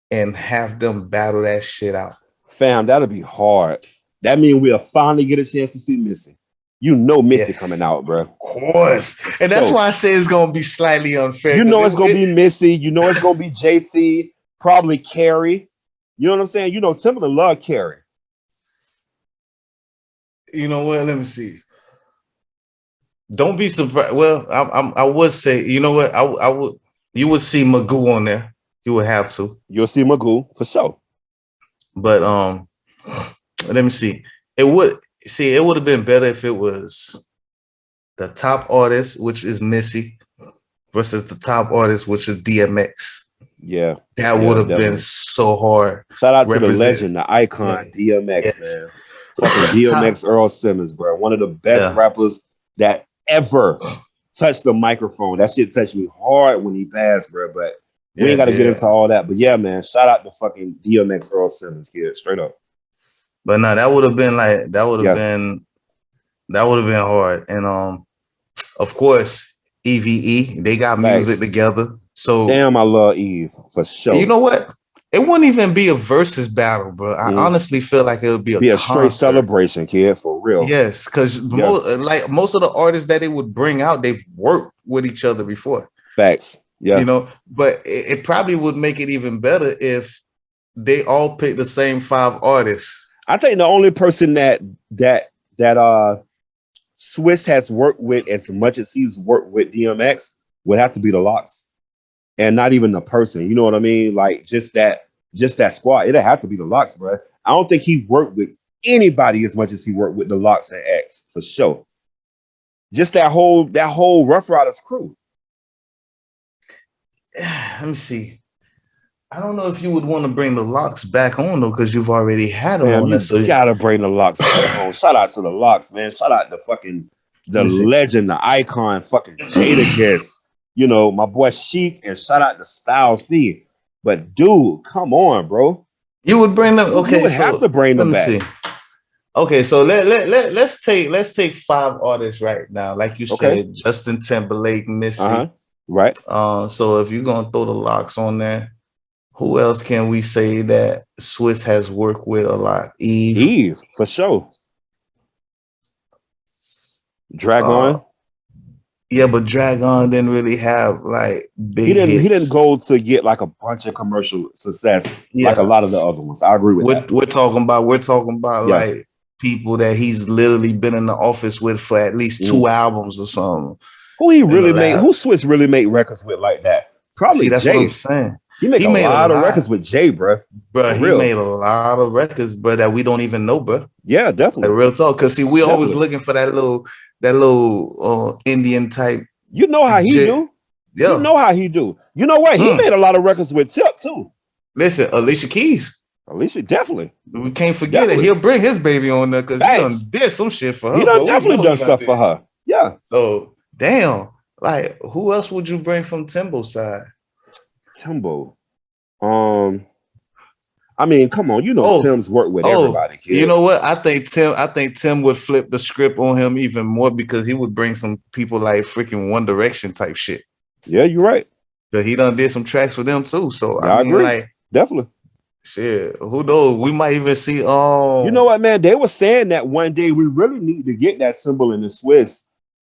and have them battle that shit out. Fam, that'll be hard. That means we'll finally get a chance to see Missy. You know Missy coming out, bro. Of course. And that's why I say it's going to be slightly unfair. You know it's going to be Missy. You know it's going to be JT. Probably Carrie. You know what I'm saying? You know Timberland love Carrie. You know what? Let me see. Don't be surprised. Well, I would say, you know what? I would. You would see Magoo on there. You would have to. You'll see Magoo for sure. But let me see. It would have been better if it was the top artist, which is Missy, versus the top artist, which is DMX. Yeah, that would have been so hard. Shout out to the legend, the icon, DMX, man. Fucking DMX, Earl Simmons, bro. One of the best rappers that ever touched the microphone. That shit touched me hard when he passed, bro. But we ain't got to get into all that. But yeah, man, shout out to fucking DMX, Earl Simmons, kid, straight up. But no, that would have been hard. And of course, EVE, they got music together. So damn, I love Eve for sure. You know what? It wouldn't even be a versus battle, bro. I honestly feel like it would be a straight celebration, kid, for real. Yes, because most of the artists that they would bring out, they've worked with each other before. Facts. Yeah. You know, but it probably would make it even better if they all pick the same 5 artists. I think the only person that Swiss has worked with as much as he's worked with DMX would have to be the Locks. And not even the person, you know what I mean? Like just that squad. It'd have to be the Locks, bro. I don't think he worked with anybody as much as he worked with the Locks and X for sure. Just that whole Rough Riders crew. Let me see. I don't know if you would want to bring the Locks back on though, because you've already had them on. You gotta bring the Locks back on. Shout out to the Locks, man. Shout out to fucking the legend, the icon, fucking Jadakiss. You know, my boy Sheik, and shout out to Styles P. But dude, come on, bro. You would bring them. Okay, you would have to bring them back. See. Okay, so let's take 5 artists right now, like you said, Justin Timberlake, Missy. Right. So if you're gonna throw the Locks on there, who else can we say that Swiss has worked with a lot? Eve for sure. Dragon. Yeah, but Dragon didn't really have like big hits. He didn't go to get like a bunch of commercial success like a lot of the other ones. I agree with that. We're talking about like people that he's literally been in the office with for at least 2 albums or something. Who Swiss really made records with like that? Probably that's Jay. what I'm saying. He make He a made a lot of lot, records with Jay, bro. bro. For He real. made a lot of records, bro, that we don't even know, bro. Yeah, Like definitely. real talk. Cause see, we always Definitely. looking for that little Indian type. You know how he J- do. You yeah. know how he do. You know what? He Mm. made a lot of records with Tip too. Listen, Alicia Keys. Alicia, definitely. We can't forget it. Definitely. He'll bring his baby on there because he done Facts. did some shit for He her, done but we definitely know done he done stuff for did. her. Yeah. So damn, like who else would you bring from Timbo's side? Timbo. Um, I mean, come on, you know Oh, Tim's worked with oh, everybody, you kid. know what? I think Tim would flip the script on him even more because he would bring some people like freaking One Direction type shit. Yeah, you're right. But he done did some tracks for them too. So I Yeah, I mean, agree. like, Definitely. shit, who knows? We might even see You know what, man? They were saying that one day we really need to get that symbol in the Swiss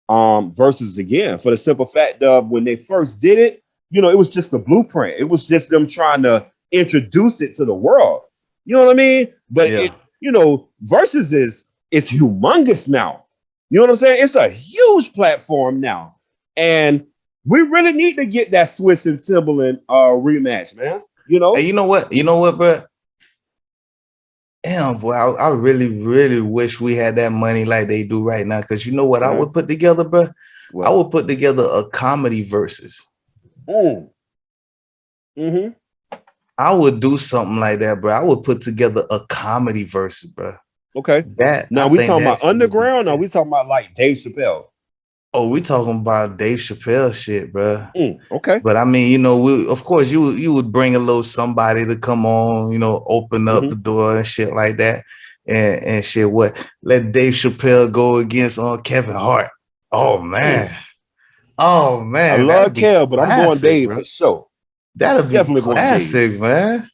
versus again for the simple fact of when they first did it, it was just the blueprint. It was just them trying to introduce it to the world. You know what I mean? But yeah. versus is humongous now. You know what I'm saying? It's a huge platform now. And we really need to get that Swiss and Timberland rematch, man. Hey, you know what? You know what, bro? Damn, boy, I really, really wish we had that money like they do right now. Cause you know what I would put together, bro? I would put together a comedy versus. Mm-hmm. I would do something like that, bro. I would put together a comedy versus, bro. Okay. That Now I we think talking that about shit would be underground, or lit. we talking about like Dave Chappelle? Oh, we talking about Dave Chappelle shit, bro. Okay. But I mean, we of course you would bring a little somebody to come on, open up the door and shit like that, and shit. What let Dave Chappelle go against Kevin Hart? Oh man, I that'd love be Kev, but I'm going classic, Dave bro. for sure. That'd be Definitely going Dave. classic, man. Oh,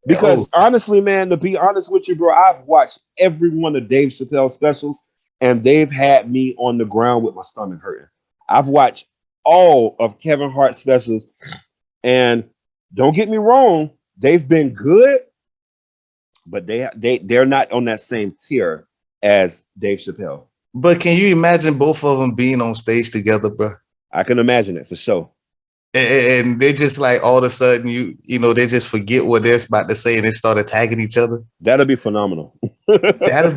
Because honestly, man, to be honest with you, bro, I've watched every one of Dave Chappelle specials, and they've had me on the ground with my stomach hurting. I've watched all of Kevin Hart specials, and don't get me wrong, they've been good, but they're not on that same tier as Dave Chappelle. but can you imagine both of them being on stage together, bro? I can imagine it for sure. And they just like all of a sudden they just forget what they're about to say and they start attacking each other. That'll be phenomenal. That'll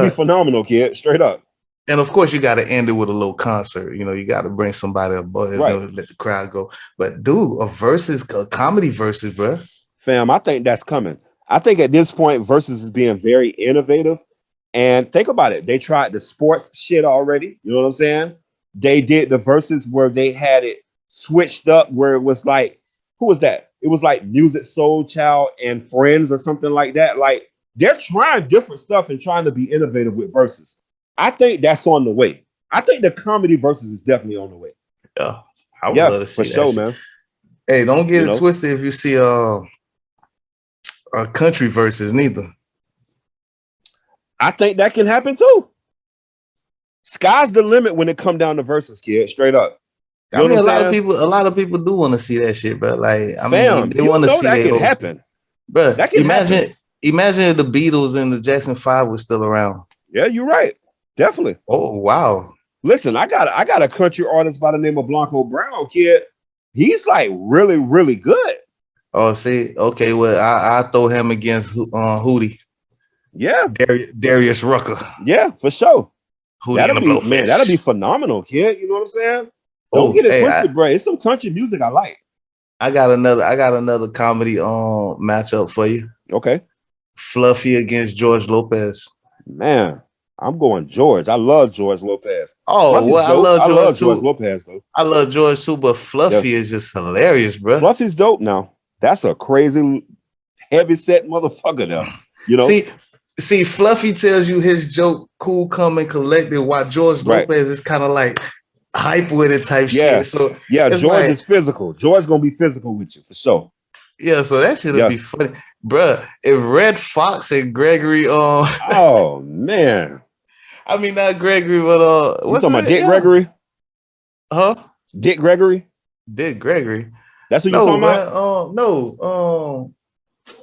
be phenomenal, kid. Straight up. And of course, you got to end it with a little concert. You got to bring somebody above, Right. let the crowd go. But dude, a comedy versus, bro. Fam, I think that's coming. I think at this point, Versus is being very innovative. And think about it. They tried the sports shit already. You know what I'm saying? They did the Versus where they had it switched up, where it was like, who was that? It was like Music Soul Child and Friends or something like that. Like they're trying different stuff and trying to be innovative with Versus. I think that's on the way. I think the comedy Versus is definitely on the way. Yeah, I would love to see for that sure, shit. man. Hey, don't get it twisted if you see a country versus neither. I think that can happen too. Sky's the limit when it come down to Versus, kid. Straight up. I mean, a lot of people do want to see that shit, bro. Like, I mean, they want to see that can happen, bro. That can happen. Imagine if the Beatles and the Jackson 5 were still around. Yeah, you're right. Definitely. Oh wow. Listen, I got a country artist by the name of Blanco Brown, kid. He's like really, really good. Oh, see, okay, well, I throw him against Hootie. Yeah, Darius Rucker. Yeah, for sure. Hootie and the Blowfish. Man, that'll be phenomenal, kid. You know what I'm saying? Don't get it twisted, bro. It's some country music I like. I got another comedy matchup for you. Okay. Fluffy against George Lopez. Man, I'm going George. I love George Lopez. Oh, well, I love George Lopez though. I love George too, but Fluffy is just hilarious, bro. Fluffy's dope now. That's a crazy heavy set motherfucker now. You know? See, Fluffy tells you his joke, cool, calm, and collected, while George Lopez is kind of like hype with it type shit. So George is physical. George's gonna be physical with you for sure. Yeah, so that shit'll be funny, bruh. If Red Fox and Gregory, oh man, I mean not Gregory, but what's talking about? Dick Gregory, huh? Dick Gregory. That's what you're talking about. No,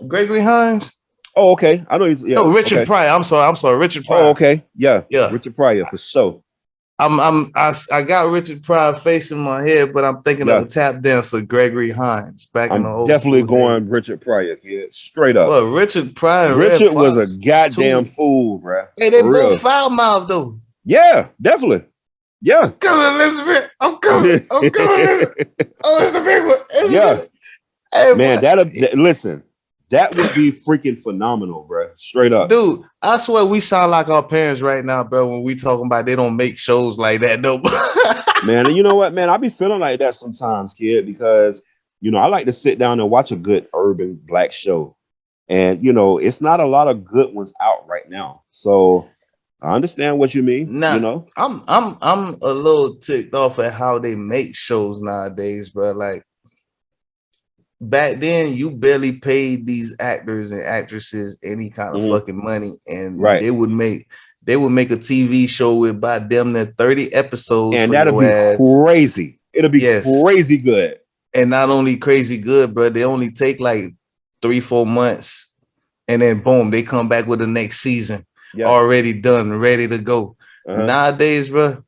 Gregory Himes. Oh, okay. I know he's Richard Pryor. I'm sorry, Richard Pryor. Oh, okay. Yeah. Richard Pryor for sure. I got Richard Pryor face in my head, but I'm thinking of Yeah, the tap dancer Gregory Hines back in the I'm old definitely school days. going Richard Pryor, kid. Straight up. Well, Richard Pryor and Red Richard was a Fox goddamn too. fool, bruh. Hey, they For both real. foul mouthed though. Yeah, definitely. Yeah. I'm coming, Elizabeth. I'm coming. I'm coming. Oh, it's the big one. Yeah. Hey, Man, but listen, that would be freaking phenomenal, bro. Straight up. dude, I swear we sound like our parents right now, bro. When we talking about they don't make shows like that, though. Man, and you know what, man? I be feeling like that sometimes, kid, because I like to sit down and watch a good urban black show. And it's not a lot of good ones out right now. So I understand what you mean. Nah, I'm a little ticked off at how they make shows nowadays, bro. Like back then, you barely paid these actors and actresses any kind of fucking money, and Right. they would make a TV show with about damn near 30 episodes, And for that'll your be ass. crazy. It'll be crazy good. And not only crazy good, bro, they only take like 3-4 months, and then boom, they come back with the next season already done, ready to go. Nowadays, bro,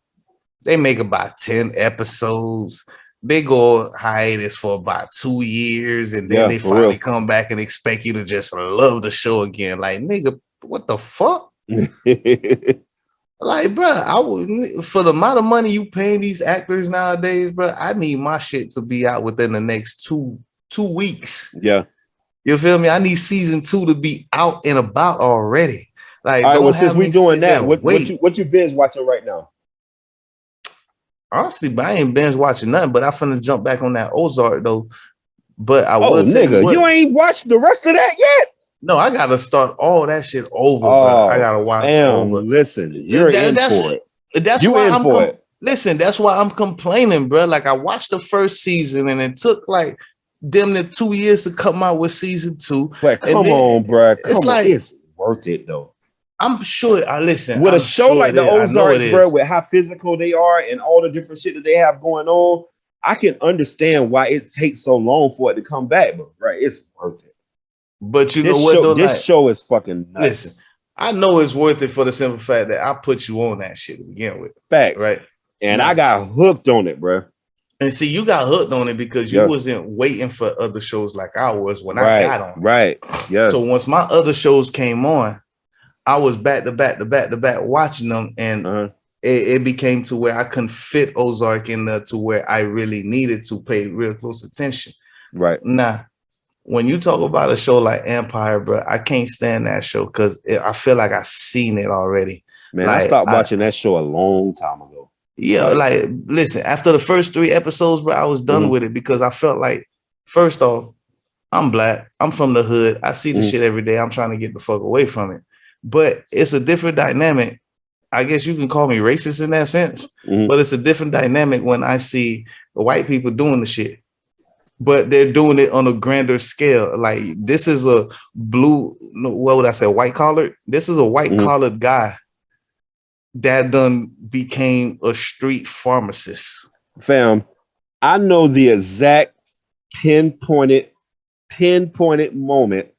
they make about 10 episodes. They go hiatus for about 2 years, and then they finally come back and expect you to just love the show again. Like, nigga, what the fuck? Like, bro, I would, for the amount of money you paying these actors nowadays, bro, I need my shit to be out within the next two weeks. Yeah. You feel me? I need season 2 to be out and about already. Like, all right, well, since we doing that, what you binge watching right now? Honestly, but I ain't binge watching nothing, but I finna jump back on that Ozark though. But I will nigga, you ain't watched the rest of that yet? No, I gotta start all that shit over, bro. I gotta watch over. Listen, you're in for it. That's why I'm for it. Listen, that's why I'm complaining, bro. Like I watched the first season and it took like damn near 2 years to come out with season 2. But come on, bro. It's worth it though. I'm sure. I listen with a show like the Ozarks, bro, with how physical they are and all the different shit that they have going on. I can understand why it takes so long for it to come back, but right, it's worth it. But you know what? This show is fucking nuts. Listen, I know it's worth it for the simple fact that I put you on that shit to begin with. Facts, right? And I got hooked on it, bro. And see, you got hooked on it because you wasn't waiting for other shows like I was when I got on. Right. Yeah. So once my other shows came on, I was back to back watching them, and it became to where I couldn't fit Ozark in there to where I really needed to pay real close attention. Right. Now, when you talk about a show like Empire, bro, I can't stand that show because I feel like I've seen it already. Man, like, I stopped watching that show a long time ago. Yeah, like listen, after the first 3 episodes, bro, I was done with it because I felt like, first off, I'm black, I'm from the hood, I see the shit every day, I'm trying to get the fuck away from it. But it's a different dynamic. I guess you can call me racist in that sense, but it's a different dynamic when I see the white people doing the shit, but they're doing it on a grander scale. Like this is a white collar. This is a white collared guy that done became a street pharmacist. Fam, I know the exact pinpointed moment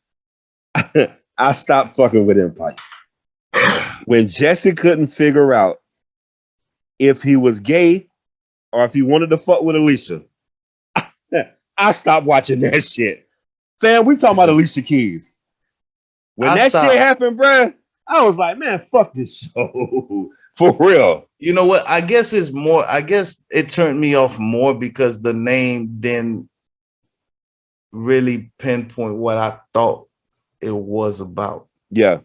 I stopped fucking with Empire. When Jesse couldn't figure out if he was gay or if he wanted to fuck with Alicia, I stopped watching that shit. Fam, we talking about Alicia Keys. When that shit happened, bruh, I was like, man, fuck this show. For real. You know what? I guess it turned me off more because the name didn't really pinpoint what I thought it was about. Yeah.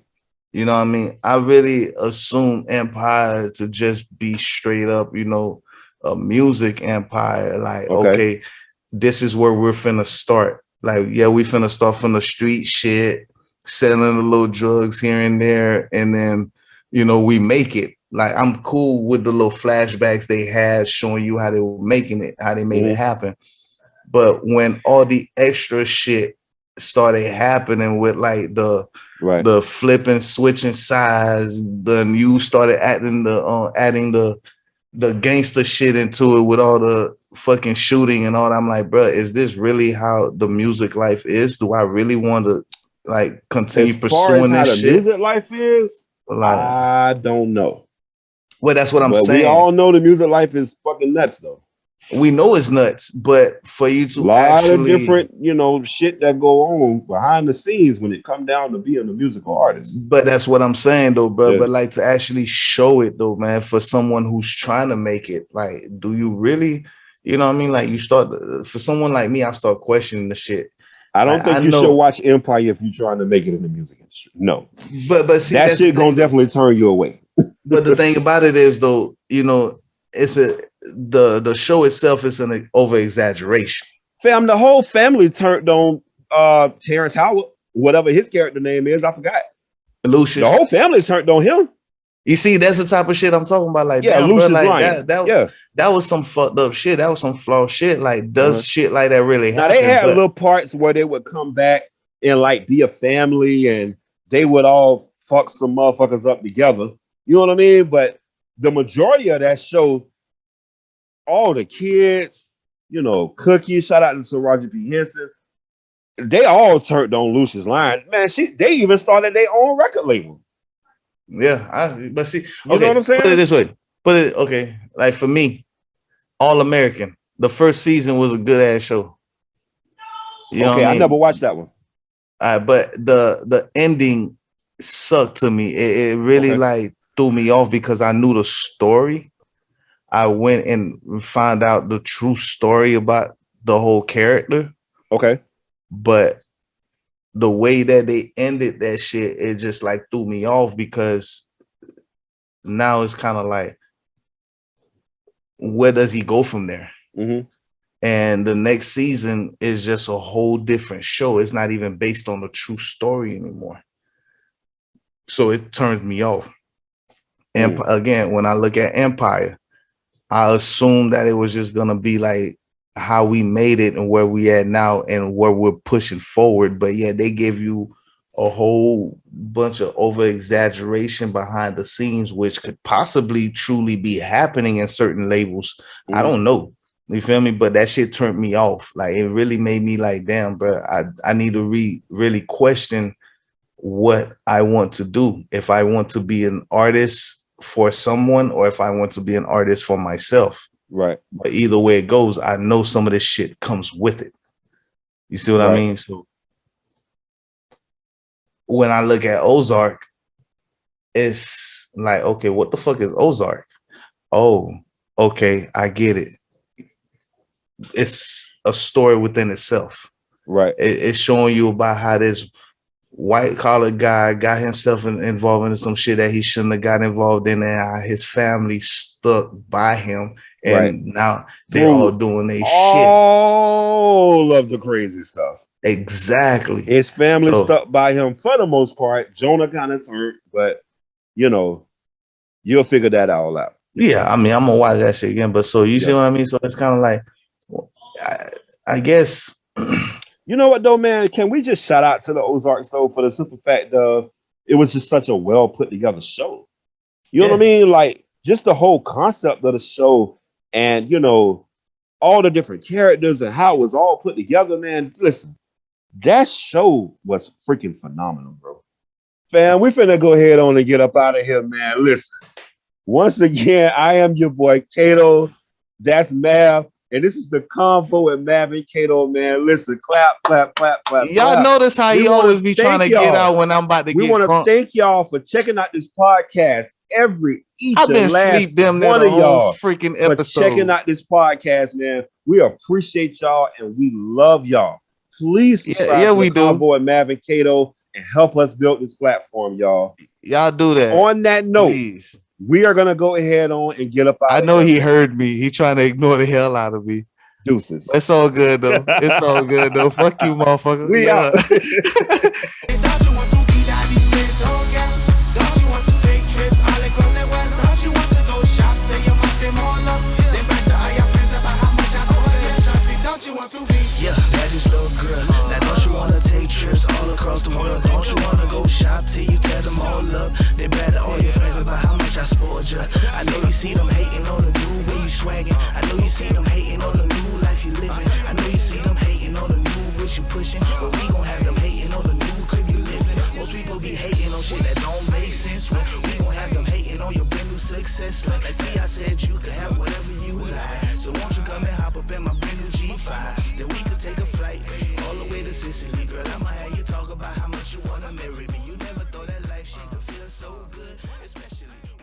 You know what I mean? I really assumed Empire to just be straight up, a music empire. Like, okay, this is where we're finna start. Like, yeah, we finna start from the street shit, selling a little drugs here and there, and then, we make it. Like, I'm cool with the little flashbacks they had showing you how they were making it, how they made it happen. But when all the extra shit started happening with like the flipping, switching sides, then you started adding the gangster shit into it with all the fucking shooting and all that. I'm like, bro, is this really how the music life is? Do I really want to like continue pursuing this shit? The music life is, like, I don't know. Well, that's what I'm But saying. we all know the music life is fucking nuts, though. We know it's nuts, but for you to A lot actually, of different, shit that go on behind the scenes when it come down to being a musical artist. but that's what I'm saying though, bro. Yeah. But like to actually show it though, man, for someone who's trying to make it, like, do you really, you know what I mean? Like you start for someone like me, I start questioning the shit. I don't Like, think I you know- should watch Empire if you're trying to make it in the music industry. No, But see, that that's shit the gonna thing. definitely turn you away. But the thing about it is though, it's the show itself is an over exaggeration. Fam, the whole family turned on Terrence Howard, whatever his character name is, I forgot. Lucius. The whole family turned on him. You see, that's the type of shit I'm talking about. Like, Yeah, damn, Lucius bro, like Lyon. that was some fucked up shit. That was some flawed shit. Like, does shit like that really Now happen? they had little parts where they would come back and like be a family and they would all fuck some motherfuckers up together. You know what I mean? But the majority of that show, all the kids, Cookie, shout out to Roger P. Henson, they all turned on Lucius Lyon. Man, they even started their own record label. Yeah, but see, You know what I'm saying? Put it this way. Okay. Like for me, All American, the first season was a good ass show. You know what I mean? I never watched that one. But the ending sucked to me. It really like threw me off because I knew the story. I went and found out the true story about the whole character. Okay. But the way that they ended that shit, it just like threw me off because now it's kind of like, where does he go from there? Mm-hmm. And the next season is just a whole different show. It's not even based on the true story anymore. So it turns me off. And again, when I look at Empire, I assume that it was just going to be like how we made it and where we at now and where we're pushing forward. But yeah, they give you a whole bunch of over exaggeration behind the scenes, which could possibly truly be happening in certain labels. I don't know. You feel me? But that shit turned me off. Like it really made me like, damn, bro, I need to really question what I want to do. If I want to be an artist for someone or if I want to be an artist for myself. Right. But either way it goes, I know some of this shit comes with it. You see what I mean? So when I look at Ozark, it's like, okay, what the fuck is Ozark? Oh, okay, I get it. It's a story within itself. Right. It's showing you about how this white collar guy got himself involved in some shit that he shouldn't have got involved in, and how his family stuck by him, and now they're all doing their shit. All of the crazy stuff. Exactly. His family stuck by him for the most part. Jonah kind of turned, but you'll figure that all out. Yeah, I mean, I'm gonna watch that shit again. But so you see what I mean? So it's kind of like, I guess. You know what though, man? Can we just shout out to the Ozarks though for the simple fact of it was just such a well put together show. You know what I mean? Like just the whole concept of the show, and all the different characters and how it was all put together, man. Listen, that show was freaking phenomenal, bro. Fam, we finna go ahead on and get up out of here, man. Listen, once again, I am your boy Kato. That's Mav. And this is the Convo with Mav and Kato, man. Listen, clap, clap, clap, clap. Y'all clap. notice how he always be trying to get out when I'm about to get We want drunk. to thank y'all for checking out this podcast I've been sleep them one the of whole y'all freaking for episode. checking out this podcast, man. We appreciate y'all and we love y'all. Please subscribe to we the do. Convo with Mav and Kato and help us build this platform, y'all. Y'all do that. On that note, please. We are gonna go ahead on and get up out. I know he heard me. He trying to ignore the hell out of me. Deuces. It's all good though. It's all good though. Fuck you, motherfucker. We out. Yeah, that is little girl. Now don't you wanna take trips all across the world? Don't you wanna go shop till you tear them all up? They better all your friends about how much I spoiled ya. I know you see them hating on the new way you swagging. I know you see them hating on the new life you living. I know you see them hating on the new which you pushing. But we gon' have them hating on the new crib you living. Most people be hating on shit that don't make sense. We gon' have them hating on your brand new success. success like T.I. said, you could have whatever you like. So won't you come and hop up in my brand new G5? Then we could take a flight all the way to Sicily. Girl, I'ma have you talk about how much you wanna marry me. You never thought that life shit could feel so good, especially